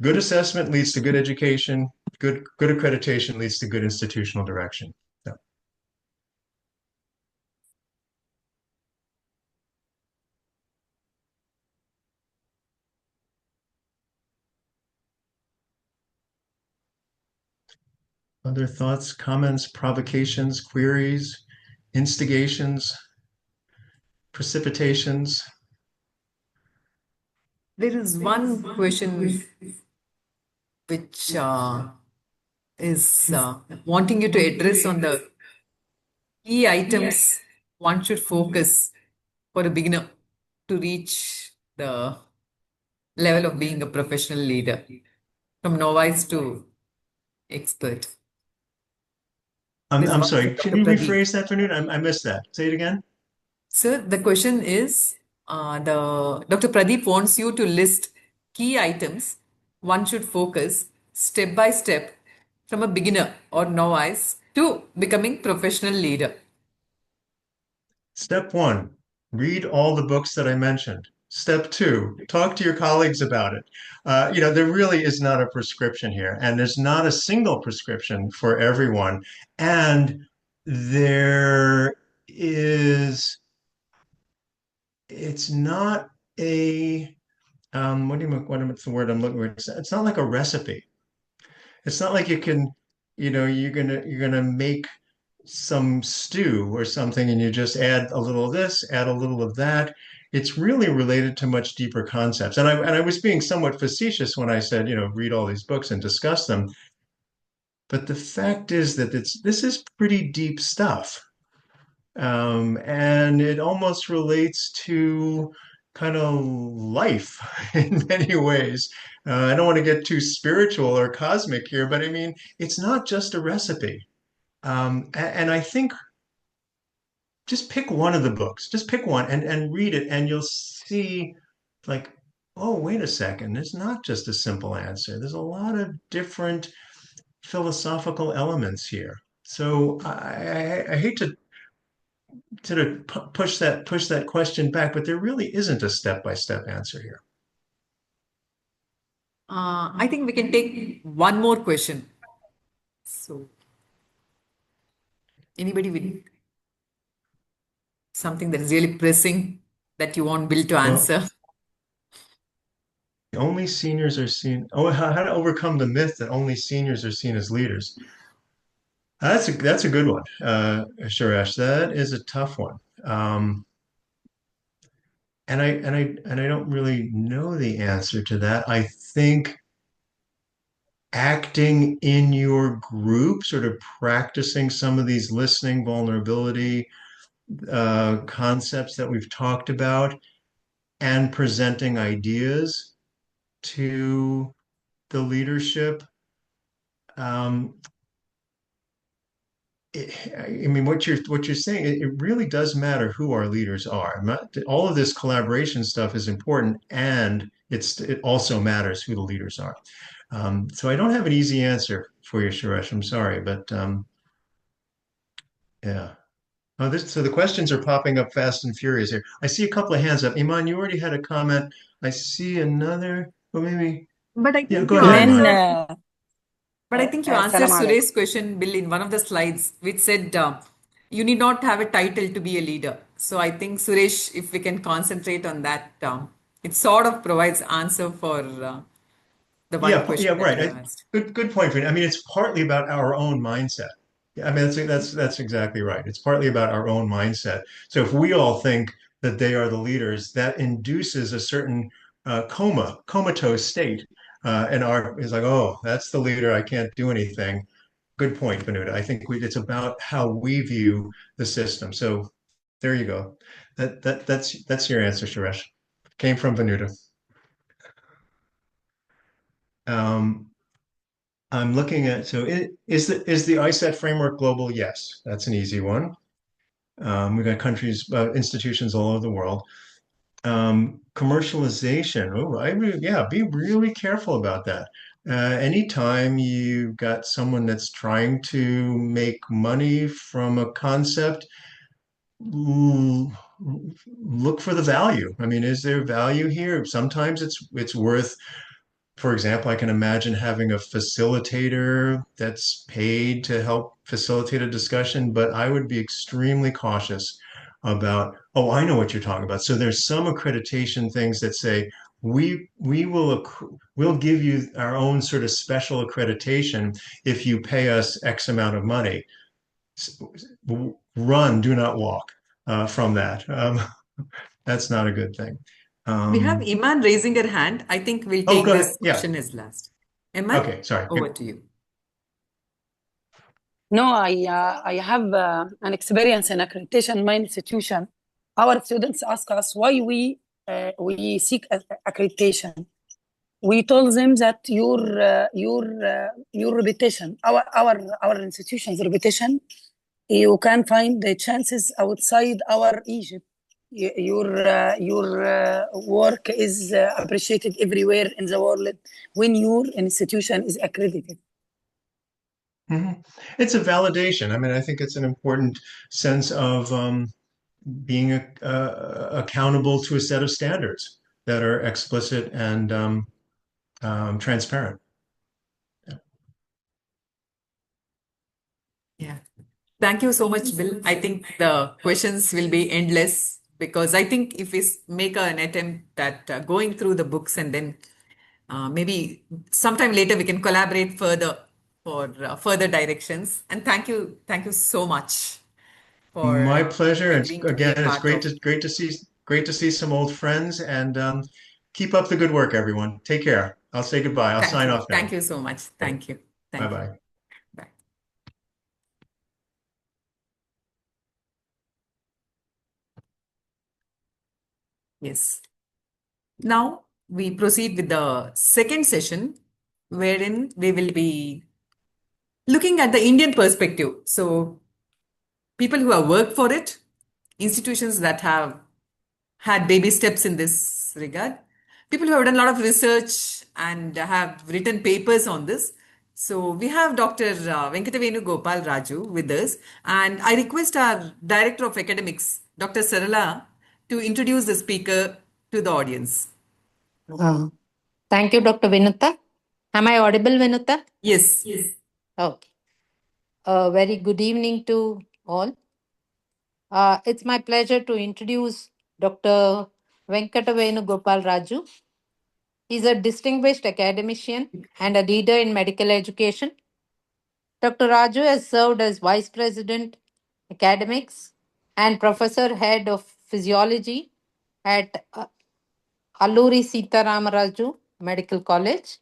good assessment leads to good education. Good accreditation leads to good institutional direction. So. Other thoughts, comments, provocations, queries, instigations, precipitations? There is one question which is wanting you to address on the key items one should focus for a beginner to reach the level of being a professional leader, from novice to expert. I'm sorry, can you rephrase that, Vanut? I missed that. Say it again. Sir, the question is, Dr. Pradeep wants you to list key items one should focus step by step from a beginner or novice to becoming professional leader. Step 1, read all the books that I mentioned. Step two, talk to your colleagues about it. There really is not a prescription here, and there's not a single prescription for everyone. And there is, it's not a, what's the word I'm looking for? It's not like a recipe. It's not like you can, you're gonna make some stew or something and you just add a little of this, add a little of that. It's really related to much deeper concepts. And I was being somewhat facetious when I said, read all these books and discuss them. But the fact is that this is pretty deep stuff. And it almost relates to kind of life in many ways. I don't want to get too spiritual or cosmic here, but I mean, it's not just a recipe. And I think just pick one of the books, just pick one and read it, and you'll see, like, oh, wait a second, it's not just a simple answer. There's a lot of different philosophical elements here. So I hate to sort of push that question back, but there really isn't a step-by-step answer here. I think we can take one more question. So, anybody with something that is really pressing that you want Bill to answer? Only seniors are seen. Oh, how to overcome the myth that only seniors are seen as leaders. That's a good one, Suresh. That is a tough one. And I don't really know the answer to that. I think acting in your group, sort of practicing some of these listening vulnerability concepts that we've talked about, and presenting ideas to the leadership. I mean, what you're saying, it really does matter who our leaders are. All of this collaboration stuff is important, and it also matters who the leaders are. So I don't have an easy answer for you, Suresh. I'm sorry, but yeah. Oh, so the questions are popping up fast and furious here. I see a couple of hands up. Iman, you already had a comment. I see another. Well, maybe. But I Yeah, think go you ahead, Iman, answered. But I think you answered salam alaikum. Suresh's question, Bill, in one of the slides, which said you need not have a title to be a leader. So I think, Suresh, if we can concentrate on that, it sort of provides answer for the one Yeah, question that right. you asked. Good point, Finn. I mean, it's partly about our own mindset. Yeah, I mean, that's exactly right. It's partly about our own mindset. So if we all think that they are the leaders, that induces a certain comatose state. And is like, oh, that's the leader. I can't do anything. Good point, Benuta. I think it's about how we view the system. So there you go. That's your answer, Suresh. Came from Benuta. I'm looking at, so is the ISET framework global? Yes, that's an easy one. We've got countries, institutions all over the world. Commercialization. Oh, be really careful about that. Anytime you've got someone that's trying to make money from a concept, look for the value. I mean, is there value here? Sometimes it's worth, for example, I can imagine having a facilitator that's paid to help facilitate a discussion, but I would be extremely cautious about, oh, I know what you're talking about. So there's some accreditation things that say we'll give you our own sort of special accreditation if you pay us X amount of money. Run, do not walk from that. That's not a good thing. We have Iman raising her hand. I think we'll Oh, take go this ahead. Yeah. question as last. Iman, Okay, sorry. over to you. No, I have an experience in accreditation in my institution. Our students ask us why we seek accreditation. We told them that your reputation, our institution's reputation, you can find the chances outside our Egypt. Your work is appreciated everywhere in the world when your institution is accredited. Mm-hmm. It's a validation. I mean, I think it's an important sense of being accountable to a set of standards that are explicit and transparent. Yeah. Thank you so much, Bill. I think the questions will be endless because I think if we make an attempt at going through the books and then maybe sometime later we can collaborate further for further directions. And thank you so much for My pleasure. And agreeing to be again, a it's part of. great to see some old friends, and keep up the good work, everyone. Take care. I'll say goodbye. I'll sign off now. Thank you so much. Thank you. Thank you. Bye-bye. Bye. Yes. Now we proceed with the second session, wherein we will be looking at the Indian perspective. So people who have worked for it, institutions that have had baby steps in this regard, people who have done a lot of research and have written papers on this. So we have Dr. Venkatavenu Gopal Raju with us, and I request our Director of Academics, Dr. Sarala, to introduce the speaker to the audience. Thank you, Dr. Vinuta. Am I audible, Vinuta? Yes. Okay. Very good evening to all. It's my pleasure to introduce Dr. Venkatavenu Gopal Raju. He's a distinguished academician and a leader in medical education. Dr. Raju has served as Vice President, Academics, and Professor Head of Physiology at Alluri Sitaramaraju Medical College.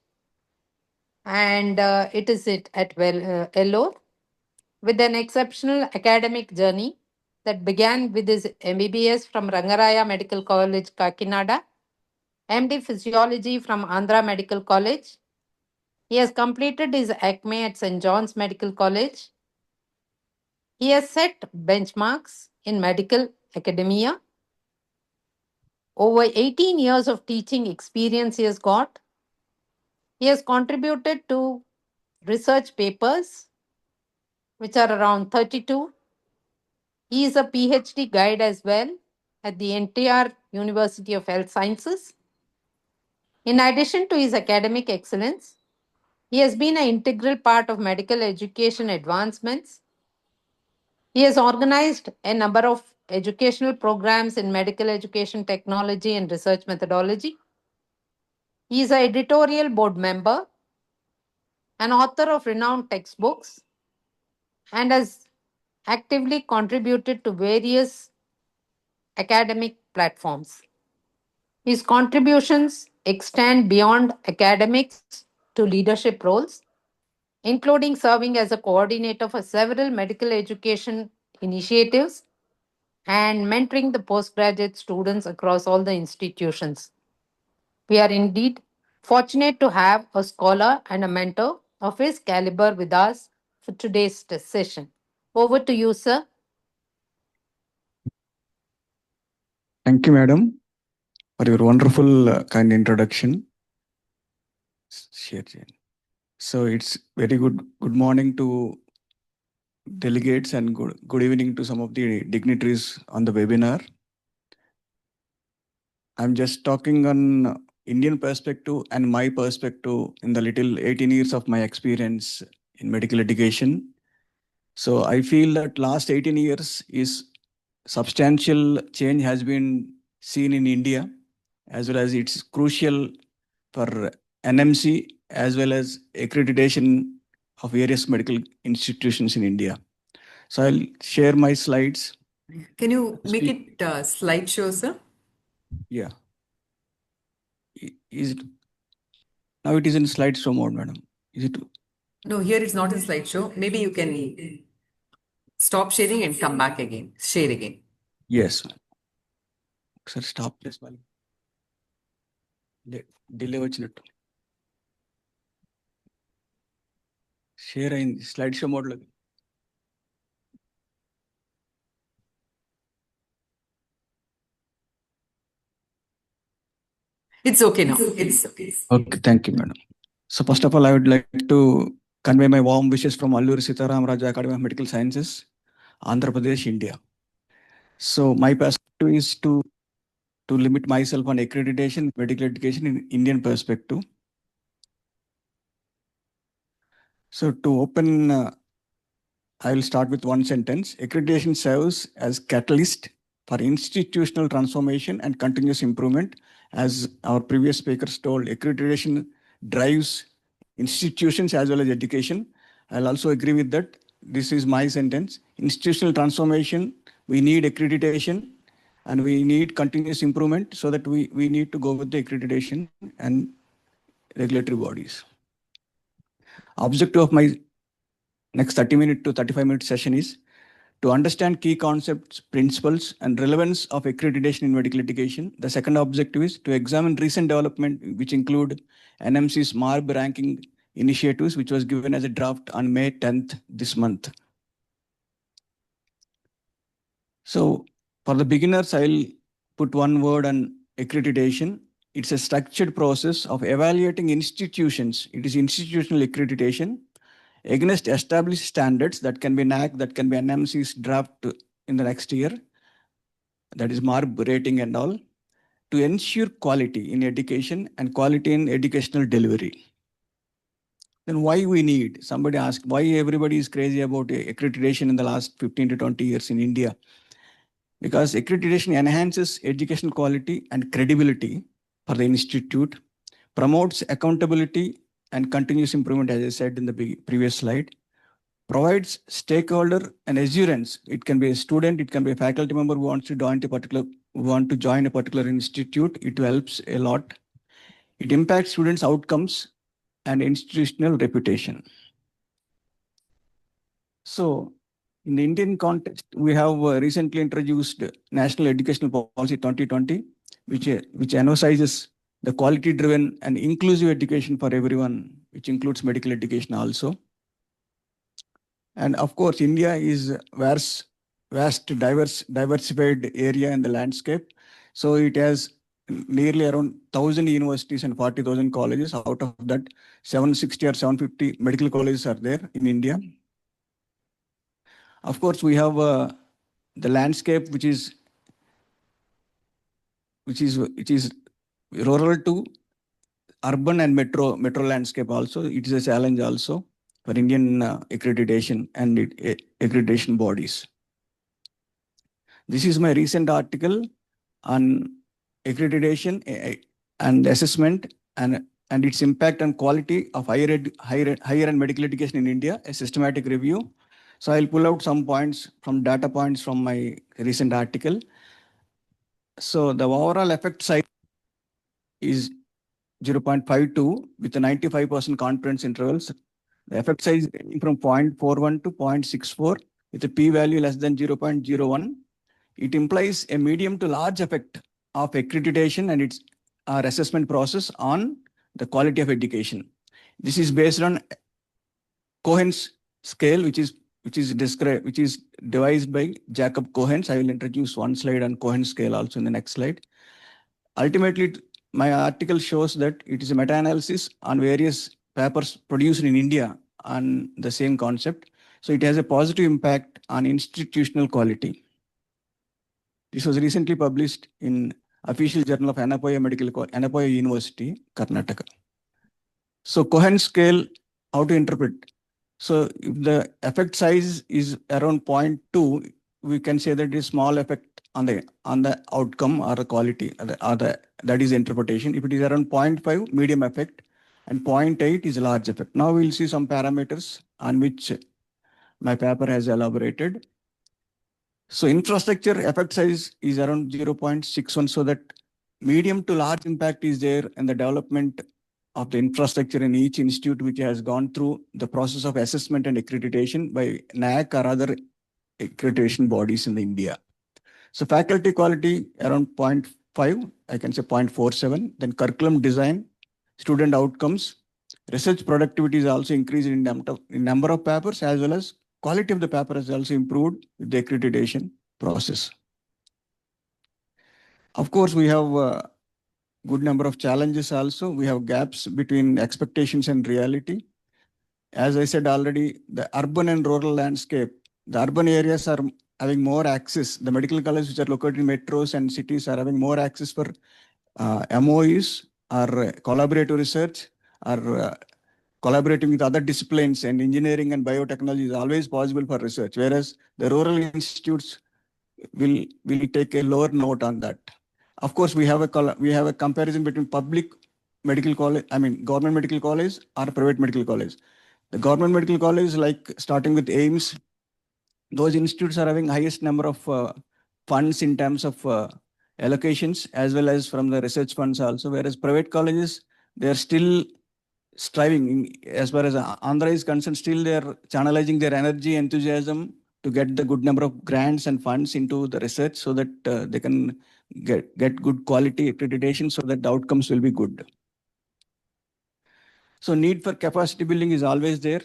And it is at Ellore, with an exceptional academic journey that began with his MBBS from Rangaraya Medical College, Kakinada, MD Physiology from Andhra Medical College. He has completed his ACME at St. John's Medical College. He has set benchmarks in medical academia. Over 18 years of teaching experience he has got. He has contributed to research papers, which are around 32. He is a PhD guide as well at the NTR University of Health Sciences. In addition to his academic excellence, he has been an integral part of medical education advancements. He has organized a number of educational programs in medical education technology and research methodology. He is an editorial board member, an author of renowned textbooks, and has actively contributed to various academic platforms. His contributions extend beyond academics to leadership roles, including serving as a coordinator for several medical education initiatives and mentoring the postgraduate students across all the institutions. We are indeed fortunate to have a scholar and a mentor of his caliber with us for today's session. Over to you, sir. Thank you, madam, for your wonderful, kind introduction. So it's very good morning to delegates and good evening to some of the dignitaries on the webinar. I'm just talking on Indian perspective and my perspective in the little 18 years of my experience in medical education. So I feel that last 18 years is substantial change has been seen in India, as well as it's crucial for NMC as well as accreditation of various medical institutions in India. So I'll share my slides. Can you make it slideshow, sir? Yeah. Is it now? It is in slideshow mode, madam. Is it? No, here it's not in slideshow. Maybe you can stop sharing and come back again. Share again. Yes. Sir, stop this one. Delay వచ్చినట్టు. Share in slideshow mode lo. It's okay now. It's okay. Okay, thank you, madam. So first of all, I would like to convey my warm wishes from Alluri Sitaramaraju Academy of Medical Sciences, Andhra Pradesh, India. So my perspective is to limit myself on accreditation, medical education in Indian perspective. So to open, I will start with one sentence. Accreditation serves as catalyst for institutional transformation and continuous improvement. As our previous speakers told, accreditation drives institutions as well as education. I'll also agree with that. This is my sentence. Institutional transformation, we need accreditation and we need continuous improvement, so that we need to go with the accreditation and regulatory bodies. Objective of my next 30-minute to 35-minute session is to understand key concepts, principles, and relevance of accreditation in medical education. The second objective is to examine recent development, which include NMC's MARB ranking initiatives, which was given as a draft on May 10th this month. So for the beginners, I'll put one word on accreditation. It's a structured process of evaluating institutions. It is institutional accreditation against established standards that can be NAC, that can be NMC's draft in the next year, that is MARB rating and all, to ensure quality in education and quality in educational delivery. Then why we need? Somebody asked why everybody is crazy about accreditation in the last 15 to 20 years in India. Because accreditation enhances educational quality and credibility for the institute, promotes accountability and continuous improvement, as I said in the previous slide, provides stakeholder and assurance. It can be a student, it can be a faculty member who wants to join a particular institute. It helps a lot. It impacts students' outcomes and institutional reputation. So in the Indian context, we have recently introduced National Educational Policy 2020, which emphasizes the quality-driven and inclusive education for everyone, which includes medical education also. And of course, India is vast, diversified area in the landscape. So it has nearly around 1,000 universities and 40,000 colleges. Out of that, 760 or 750 medical colleges are there in India. Of course, we have the landscape, which is rural to urban and metro landscape also. It is a challenge also for Indian accreditation and accreditation bodies. This is my recent article on accreditation and assessment and its impact on quality of higher and medical education in India, a systematic review. So I'll pull out some points from data points from my recent article. So the overall effect size is 0.52 with a 95% confidence intervals. The effect size from 0.41 to 0.64 with a p-value less than 0.01. It implies a medium to large effect of accreditation and its assessment process on the quality of education. This is based on Cohen's scale, which is devised by Jacob Cohen. I will introduce one slide on Cohen's scale also in the next slide. Ultimately, my article shows that it is a meta-analysis on various papers produced in India on the same concept. So it has a positive impact on institutional quality. This was recently published in Official Journal of Anapoya University, Karnataka. So Cohen's scale, how to interpret? So if the effect size is around 0.2, we can say that it is small effect on the outcome or the quality, that is interpretation. If it is around 0.5, medium effect, and 0.8 is a large effect. Now we'll see some parameters on which my paper has elaborated. So infrastructure effect size is around 0.61, so that medium to large impact is there in the development of the infrastructure in each institute which has gone through the process of assessment and accreditation by NAC or other accreditation bodies in India. So faculty quality around 0.5, I can say 0.47. Then curriculum design, student outcomes, research productivity is also increased in number of papers, as well as quality of the paper has also improved with the accreditation process. Of course, we have a good number of challenges also. We have gaps between expectations and reality. As I said already, the urban and rural landscape, the urban areas are having more access. The medical colleges which are located in metros and cities are having more access for MOEs or collaborative research or collaborating with other disciplines, and engineering and biotechnology is always possible for research, whereas the rural institutes will take a lower note on that. Of course, we have a comparison between public medical college, government medical college or private medical college. The government medical college, like starting with AIIMS, those institutes are having highest number of funds in terms of allocations as well as from the research funds also, whereas private colleges, they are still striving, as far as Andhra is concerned, still they are channelizing their energy, enthusiasm to get the good number of grants and funds into the research so that they can get good quality accreditation so that the outcomes will be good. So need for capacity building is always there.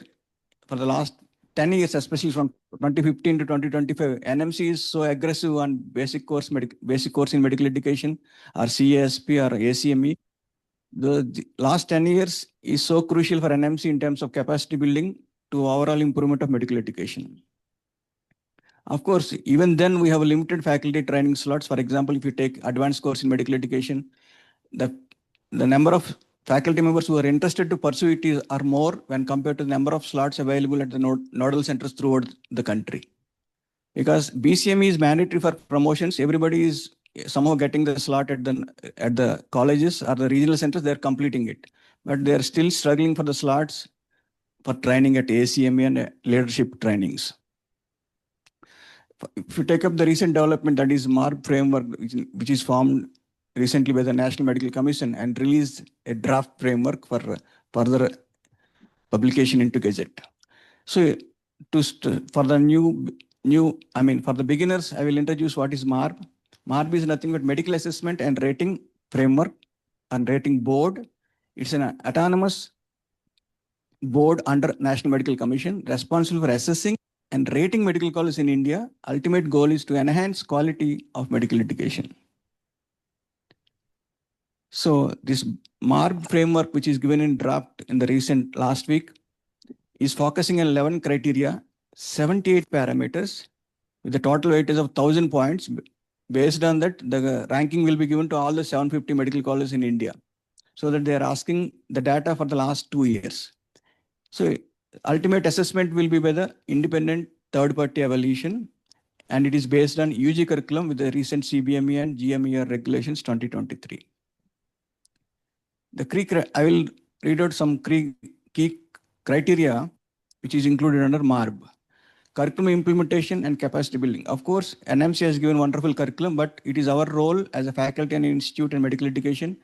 For the last 10 years, especially from 2015 to 2025, NMC is so aggressive on basic course in medical education or CASP or ACME. The last 10 years is so crucial for NMC in terms of capacity building to overall improvement of medical education. Of course, even then we have limited faculty training slots. For example, if you take advanced course in medical education, the number of faculty members who are interested to pursue it are more when compared to the number of slots available at the nodal centers throughout the country. Because BCME is mandatory for promotions, everybody is somehow getting the slot at the colleges or the regional centers, they're completing it. But they're still struggling for the slots for training at ACME and leadership trainings. If you take up the recent development, that is MARB framework, which is formed recently by the National Medical Commission and released a draft framework for further publication into Gazette. So for the beginners, I will introduce what is MARB. MARB is nothing but Medical Assessment and Rating Framework and Rating Board. It's an autonomous board under National Medical Commission responsible for assessing and rating medical colleges in India. Ultimate goal is to enhance quality of medical education. So this MARB framework, which is given in draft in the recent last week, is focusing on 11 criteria, 78 parameters with a total weightage of 1,000 points. Based on that, the ranking will be given to all the 750 medical colleges in India, so that they are asking the data for the last 2 years. So ultimate assessment will be by the independent third-party evaluation, and it is based on UG curriculum with the recent CBME and GMER regulations 2023. I will read out some key criteria which is included under MARB. Curriculum implementation and capacity building. Of course, NMC has given wonderful curriculum, but it is our role as a faculty and institute in medical education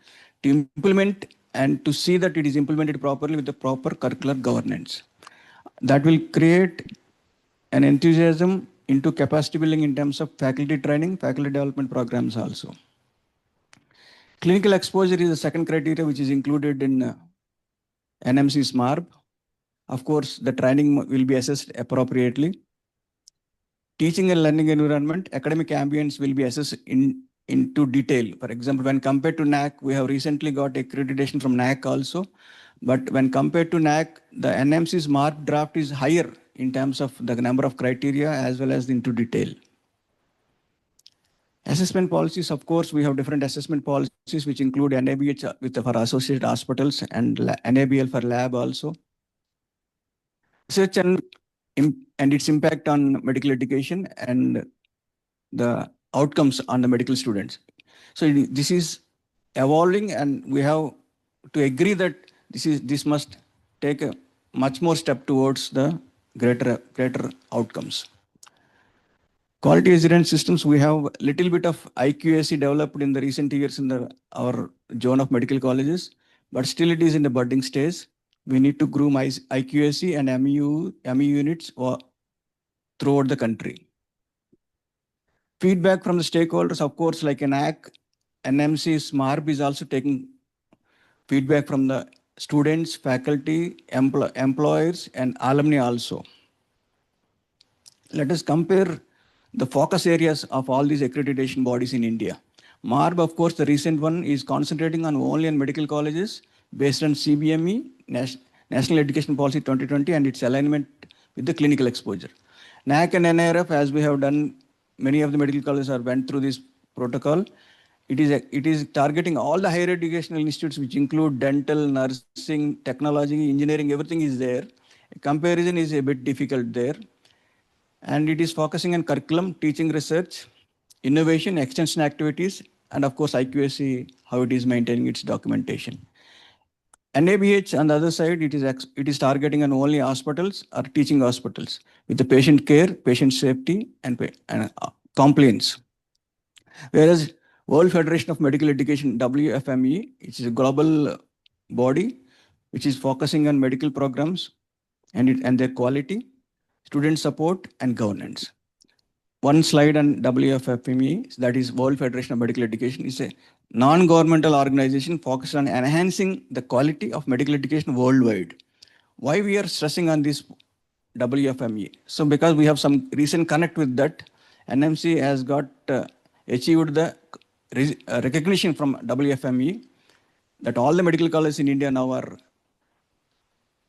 to implement and to see that it is implemented properly with the proper curricular governance. That will create an enthusiasm into capacity building in terms of faculty training, faculty development programs also. Clinical exposure is the second criteria which is included in NMC's MARB. Of course, the training will be assessed appropriately. Teaching and learning environment, academic ambience will be assessed into detail. For example, when compared to NAC, we have recently got accreditation from NAC also. But when compared to NAC, the NMC's MARB draft is higher in terms of the number of criteria as well as into detail. Assessment policies, of course, we have different assessment policies which include NABH for associated hospitals and NABL for lab also. Research and its impact on medical education and the outcomes on the medical students. So this is evolving, and we have to agree that this must take a much more step towards the greater outcomes. Quality assurance systems, we have a little bit of IQAC developed in the recent years in our zone of medical colleges, but still it is in the budding stage. We need to groom IQAC and ME units throughout the country. Feedback from the stakeholders, of course, like NAC, NMC's MARB is also taking feedback from the students, faculty, employers, and alumni also. Let us compare the focus areas of all these accreditation bodies in India. MARB, of course, the recent one is concentrating only on medical colleges based on CBME, National Education Policy 2020, and its alignment with the clinical exposure. NAC and NIRF, as we have done, many of the medical colleges are went through this protocol. It is targeting all the higher educational institutes, which include dental, nursing, technology, engineering, everything is there. Comparison is a bit difficult there. And it is focusing on curriculum, teaching research, innovation, extension activities, and of course, IQAC, how it is maintaining its documentation. NABH, on the other side, it is targeting on only hospitals or teaching hospitals with the patient care, patient safety, and compliance. Whereas World Federation of Medical Education, WFME, which is a global body which is focusing on medical programs and their quality, student support, and governance. One slide on WFME, that is World Federation of Medical Education, is a non-governmental organization focused on enhancing the quality of medical education worldwide. Why we are stressing on this WFME? So because we have some recent connect with that, NMC has got achieved the recognition from WFME that all the medical colleges in India now are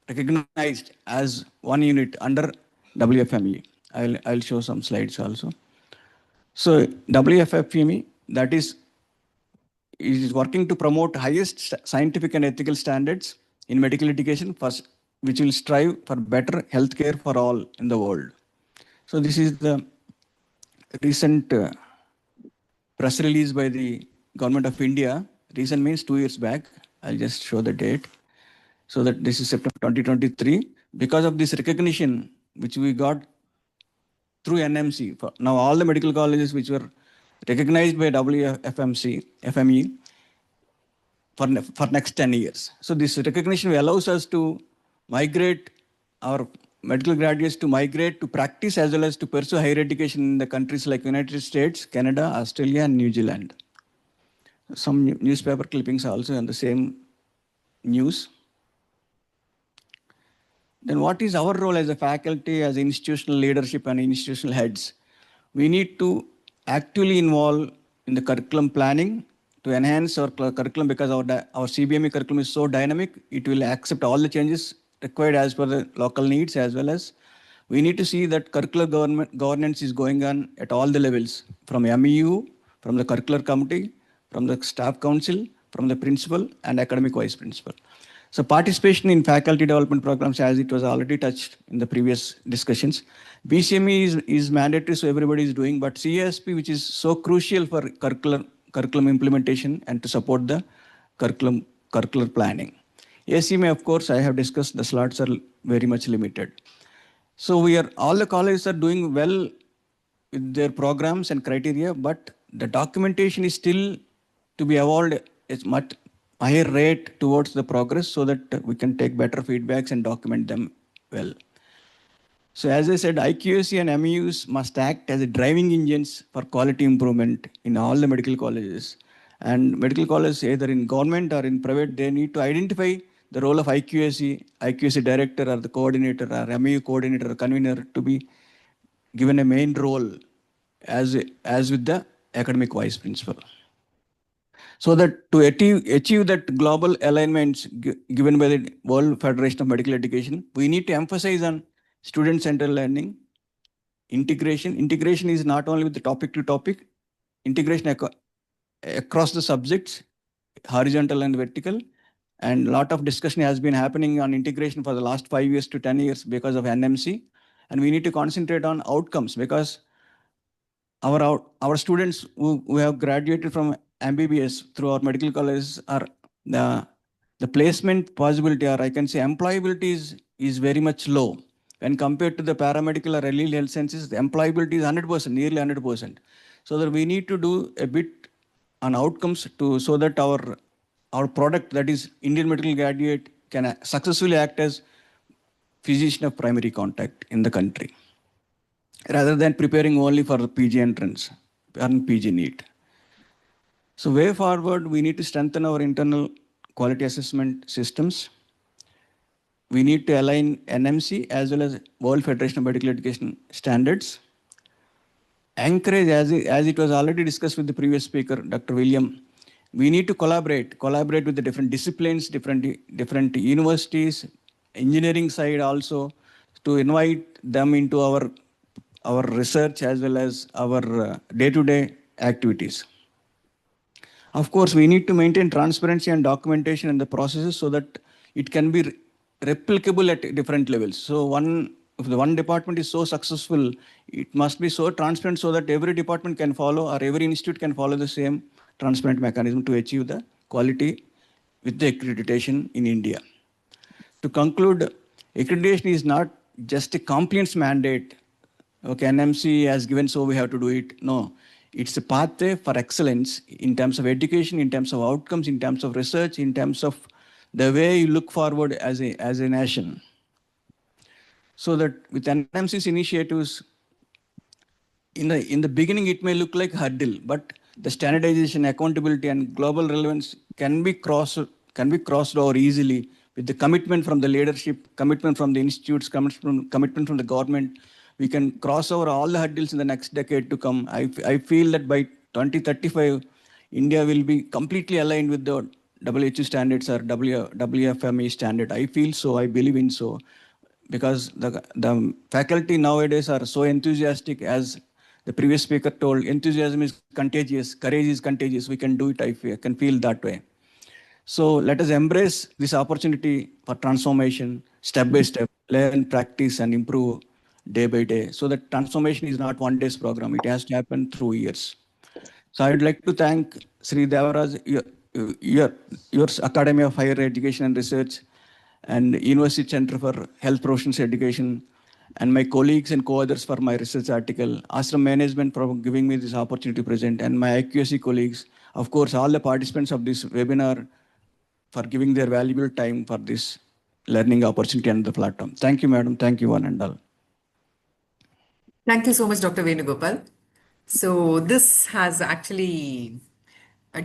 recognized as one unit under WFME. I'll show some slides also. So WFME, that is working to promote highest scientific and ethical standards in medical education, which will strive for better healthcare for all in the world. So this is the recent press release by the Government of India. Recent means 2 years back. I'll just show the date. So that this is September 2023. Because of this recognition, which we got through NMC, now all the medical colleges which were recognized by FME for next 10 years. So this recognition allows us to migrate our medical graduates to migrate to practice as well as to pursue higher education in the countries like United States, Canada, Australia, and New Zealand. Some newspaper clippings also on the same news. Then what is our role as a faculty, as institutional leadership and institutional heads? We need to actively involve in the curriculum planning to enhance our curriculum, because our CBME curriculum is so dynamic, it will accept all the changes required as per the local needs, as well as we need to see that curricular governance is going on at all the levels, from MEU, from the curricular committee, from the staff council, from the principal and academic vice principal. So participation in faculty development programs, as it was already touched in the previous discussions. BCME is mandatory, so everybody is doing, but CASP, which is so crucial for curriculum implementation and to support the curricular planning. ACMA, of course, I have discussed, the slots are very much limited. So all the colleges are doing well with their programs and criteria, but the documentation is still to be evolved at much higher rate towards the progress, so that we can take better feedbacks and document them well. So as I said, IQAC and MEUs must act as driving engines for quality improvement in all the medical colleges. And medical colleges, either in government or in private, they need to identify the role of IQAC director or the coordinator or MEU coordinator or convener to be given a main role as with the academic vice principal. So that to achieve that global alignments given by the World Federation of Medical Education, we need to emphasize on student-centered learning, integration. Integration is not only with the topic to topic, integration across the subjects, horizontal and vertical. And a lot of discussion has been happening on integration for the last 5 years to 10 years because of NMC. And we need to concentrate on outcomes, because our students who have graduated from MBBS through our medical colleges are the placement possibility, or I can say employability is very much low. When compared to the paramedical or allied health sciences, the employability is 100%, nearly 100%. So that we need to do a bit on outcomes so that our product, that is Indian medical graduate, can successfully act as physician of primary contact in the country, rather than preparing only for the PG entrance and PG NEET. So way forward, we need to strengthen our internal quality assessment systems. We need to align NMC as well as World Federation of Medical Education standards. Encourage, as it was already discussed with the previous speaker, Dr. William, we need to collaborate with the different disciplines, different universities, engineering side also, to invite them into our our research as well as our day-to-day activities. Of course, we need to maintain transparency and documentation in the processes so that it can be replicable at different levels. So if the one department is so successful, it must be so transparent so that every department can follow or every institute can follow the same transparent mechanism to achieve the quality with the accreditation in India. To conclude, accreditation is not just a compliance mandate. Okay, NMC has given, so we have to do it. No, it's a pathway for excellence in terms of education, in terms of outcomes, in terms of research, in terms of the way you look forward as a nation. So that with NMC's initiatives, in the beginning, it may look like hurdle, but the standardization, accountability, and global relevance can be crossed over easily with the commitment from the leadership, commitment from the institutes, commitment from the government. We can cross over all the hurdles in the next decade to come. I feel that by 2035, India will be completely aligned with the WHO standards or WFME standard. I feel so. I believe in so. Because the faculty nowadays are so enthusiastic, as the previous speaker told, enthusiasm is contagious, courage is contagious. We can do it, I can feel that way. So let us embrace this opportunity for transformation, step by step, learn, practice, and improve day by day. So that transformation is not one day's program. It has to happen through years. So I would like to thank Sri Devaraj, your Academy of Higher Education and Research, and University Center for Health Professions Education, and my colleagues and co-authors for my research article, Ashram Management for giving me this opportunity to present, and my IQSC colleagues, of course, all the participants of this webinar for giving their valuable time for this learning opportunity and the platform. Thank you, madam. Thank you, one and all. Thank you so much, Dr. Venugopal. So this has actually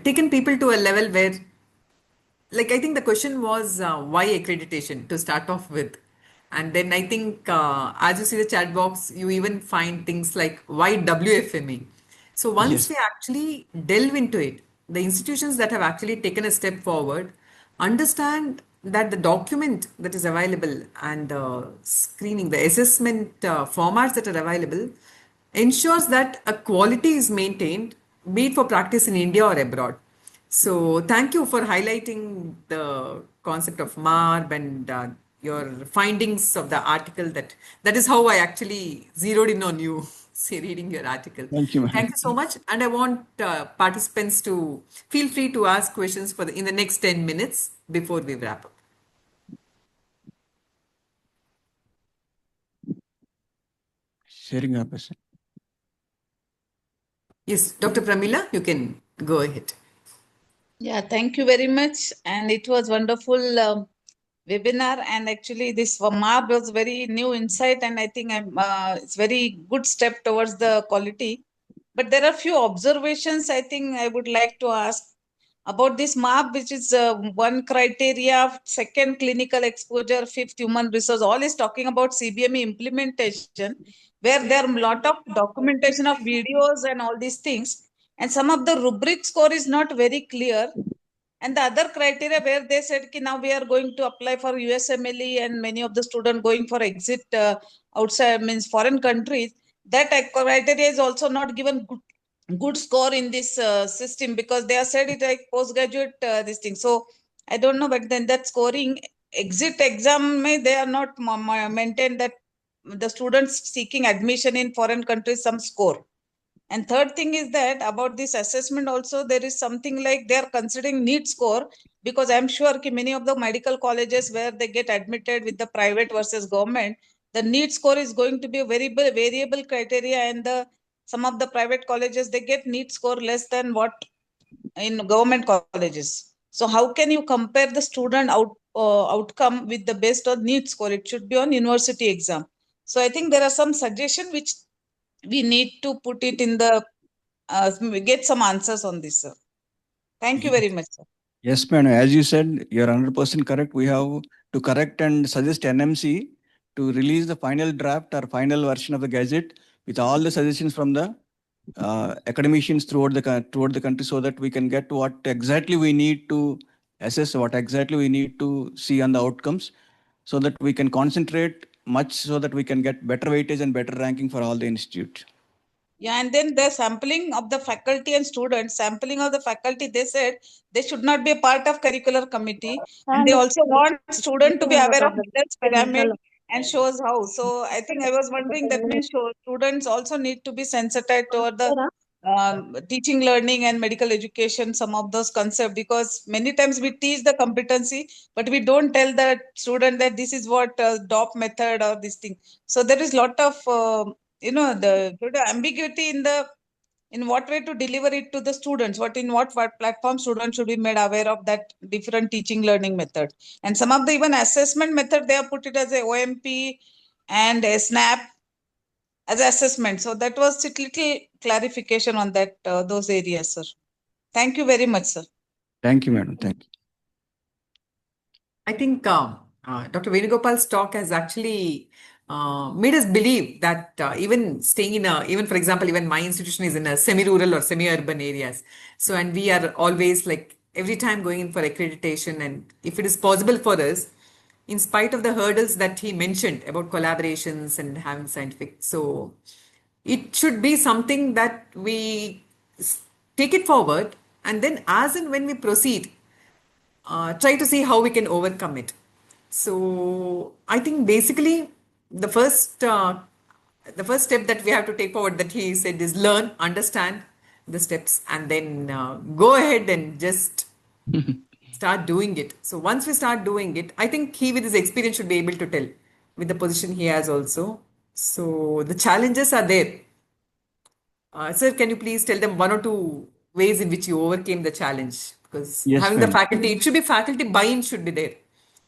taken people to a level where, like, I think the question was why accreditation to start off with. And then I think as you see the chat box, you even find things like why WFME. So once we actually delve into it, the institutions that have actually taken a step forward understand that the document that is available and the screening, the assessment formats that are available ensures that a quality is maintained, be it for practice in India or abroad. So thank you for highlighting the concept of MARB and your findings of the article. That is how I actually zeroed in on you, say, reading your article. Thank you, ma'am. Thank you so much. And I want participants to feel free to ask questions in the next 10 minutes before we wrap up. Sharing your person. Yes, Dr. Pramila, you can go ahead. Yeah, thank you very much. And it was wonderful webinar. And actually, this MARB was very new insight. And I think it's very good step towards the quality. But there are few observations I think I would like to ask about this MARB, which is one criteria, second clinical exposure, fifth human resource. All is talking about CBME implementation, where there are a lot of documentation of videos and all these things. And some of the rubric score is not very clear. And the other criteria where they said ki now we are going to apply for USMLE and many of the students going for exit outside, means foreign countries, that criteria is also not given good score in this system, because they are said it like postgraduate this thing. So I don't know, but then that scoring exit exam they are not maintained that the students seeking admission in foreign countries some score. And third thing is that about this assessment also, there is something like they are considering NEET score, because I'm sure ki many of the medical colleges where they get admitted with the private versus government, the NEET score is going to be a very variable criteria, and some of the private colleges, they get NEET score less than what in government colleges. So how can you compare the student outcome with the based on NEET score? It should be on university exam. So I think there are some suggestions which we need to put it in the, get some answers on this, sir. Thank you very much, sir. Yes, madam. As you said, you're 100% correct. We have to correct and suggest NMC to release the final draft or final version of the gazette with all the suggestions from the academicians throughout the country, so that we can get what exactly we need to assess, what exactly we need to see on the outcomes, so that we can concentrate much so that we can get better weightage and better ranking for all the institute. Yeah, and then the sampling of the faculty and students, sampling of the faculty, they said they should not be a part of curricular committee. And they also want student to be aware of Mittal's pyramid and shows how. So I think I was wondering that means students also need to be sensitized toward the teaching, learning, and medical education, some of those concepts, because many times we teach the competency, but we don't tell the student that this is what DOP method or this thing. So there is lot of the ambiguity in what way to deliver it to the students, what platform students should be made aware of that different teaching learning method. And some of the even assessment method, they have put it as a OMP and a SNAP as assessment. So that was a little clarification on that, those areas, sir. Thank you very much, sir. Thank you, madam. Thank you. I think Dr. Venugopal's talk has actually made us believe that even staying in even for example, even my institution is in a semi-rural or semi-urban areas. So, and we are always like every time going in for accreditation, and if it is possible for us, in spite of the hurdles that he mentioned about collaborations and having scientific, so it should be something that we take it forward, and then as and when we proceed, try to see how we can overcome it. So I think basically the first step that we have to take forward that he said is learn, understand the steps, and then go ahead and just start doing it. So once we start doing it, I think he with his experience should be able to tell with the position he has also. So the challenges are there. Sir, can you please tell them one or two ways in which you overcame the challenge? Because Yes, having the ma'am. faculty, it should be faculty buy-in should be there.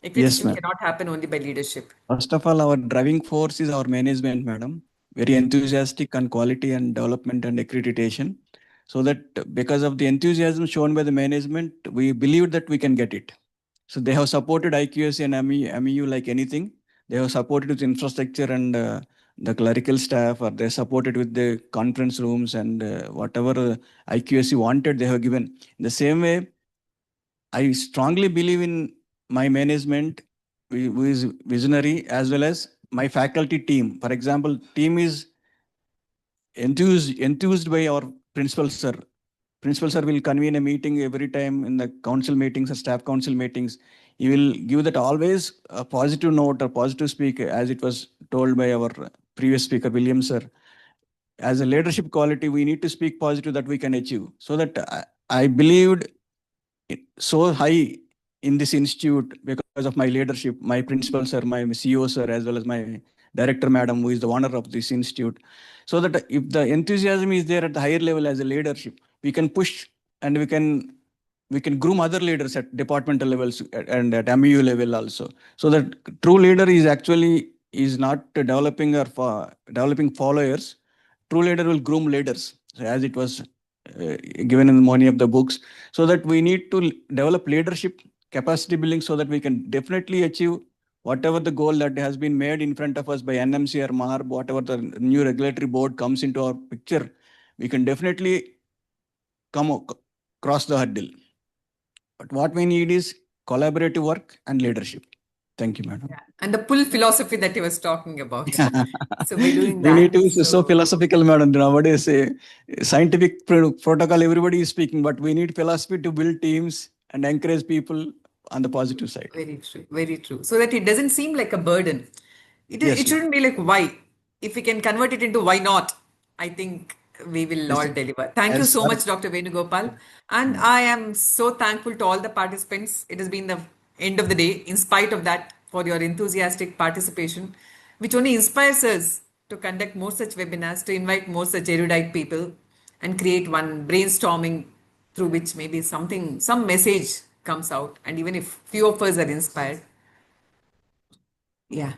Yes, Accreditation ma'am. cannot happen only by leadership. First of all, our driving force is our management, madam. Very enthusiastic on quality and development and accreditation. So that because of the enthusiasm shown by the management, we believe that we can get it. So they have supported IQSC and MEU like anything. They have supported with infrastructure and the clerical staff, or they supported with the conference rooms and whatever IQSC wanted, they have given. In the same way, I strongly believe in my management, who is visionary, as well as my faculty team. For example, team is enthused by our principal sir. Principal sir will convene a meeting every time in the council meetings or staff council meetings. He will give that always a positive note or positive speak, as it was told by our previous speaker, William sir. As a leadership quality, we need to speak positive that we can achieve. So that I believed so high in this institute because of my leadership, my principal sir, my CEO sir, as well as my director madam, who is the owner of this institute. So that if the enthusiasm is there at the higher level as a leadership, we can push and we can groom other leaders at departmental levels and at MEU level also. So that true leader is actually is not developing or developing followers. True leader will groom leaders, as it was given in many of the books. So that we need to develop leadership capacity building so that we can definitely achieve whatever the goal that has been made in front of us by NMC or MARB, whatever the new regulatory board comes into our picture, we can definitely cross the hurdle. But what we need is collaborative work and leadership. Thank you, madam. Yeah. And the pull philosophy that he was talking about. So we're doing We that. need to be so philosophical, madam. Nowadays, scientific protocol, everybody is speaking, but we need philosophy to build teams and encourage people on the positive side. Very true. Very true. So that it doesn't seem like a burden. Yes, It shouldn't be like why. If we can convert it into why not, I think we will Yes, all deliver. Thank you as so far much, Dr. Venugopal. And I am so thankful to all the participants. It has been the end of the day, in spite of that, for your enthusiastic participation, which only inspires us to conduct more such webinars, to invite more such erudite people, and create one brainstorming through which maybe something, some message comes out. And even if few of us are inspired. Yeah.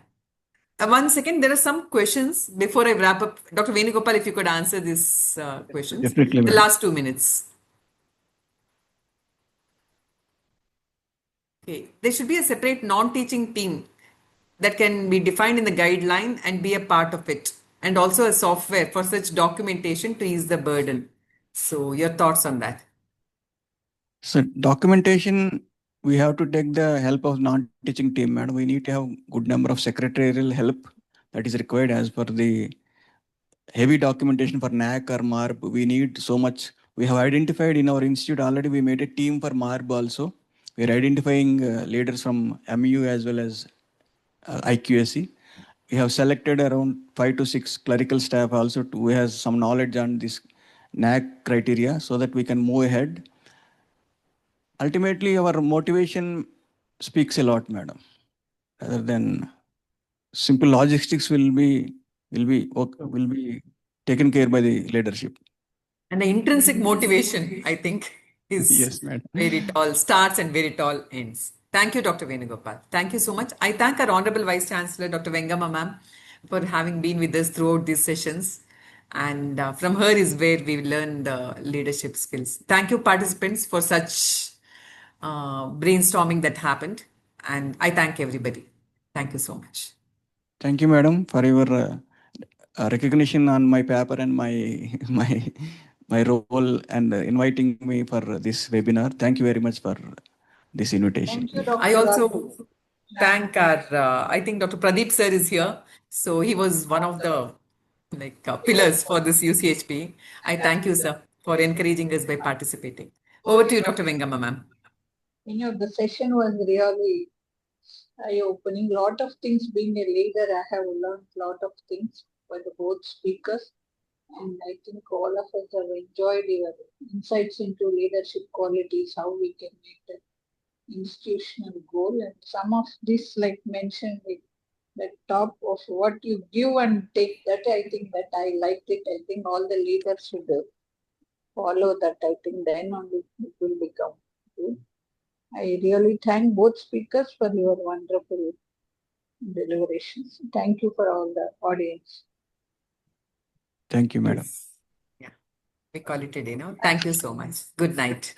One second, there are some questions before I wrap up. Dr. Venugopal, if you could answer these questions. Definitely, The madam. last 2 minutes. Okay. There should be a separate non-teaching team that can be defined in the guideline and be a part of it. And also a software for such documentation to ease the burden. So your thoughts on that? So documentation we have to take the help of non-teaching team, madam. We need to have good number of secretarial help that is required as per the heavy documentation for NAC or MARB. We need so much. We have identified in our institute already. We made a team for MARB also. We are identifying leaders from MU as well as IQSC. We have selected around 5 to 6 clerical staff also who has some knowledge on this NAC criteria so that we can move ahead. Ultimately, our motivation speaks a lot, madam. Rather than simple logistics will be taken care by the leadership. And the intrinsic motivation, I think, is Yes, madam. where it all starts and where it all ends. Thank you, Dr. Venugopal. Thank you so much. I thank our Honorable Vice Chancellor, Dr. Vengamma ma'am, for having been with us throughout these sessions. And from her is where we learn the leadership skills. Thank you, participants, for such brainstorming that happened. And I thank everybody. Thank you so much. Thank you, madam, for your recognition on my paper and my role and inviting me for this webinar. Thank you very much for this invitation. Thank you, Dr. I also Raju. thank our, I think Dr. Pradeep sir is here. So he was one of the pillars for this UCHP. I thank you, sir, for encouraging us by participating. Over to you, Dr. Vengamma ma'am. The session was really eye-opening. Lot of things. Being a leader, I have learned lot of things by the both speakers. And I think all of us have enjoyed your insights into leadership qualities, how we can make the institutional goal. And some of this, like mentioned, the top of what you give and take, that I think that I liked it. I think all the leaders should follow that. I think then only it will become good. I really thank both speakers for your wonderful deliberations. Thank you for all the audience. Thank you, madam. Yeah, we call it a day now. Thank you so much. Good night.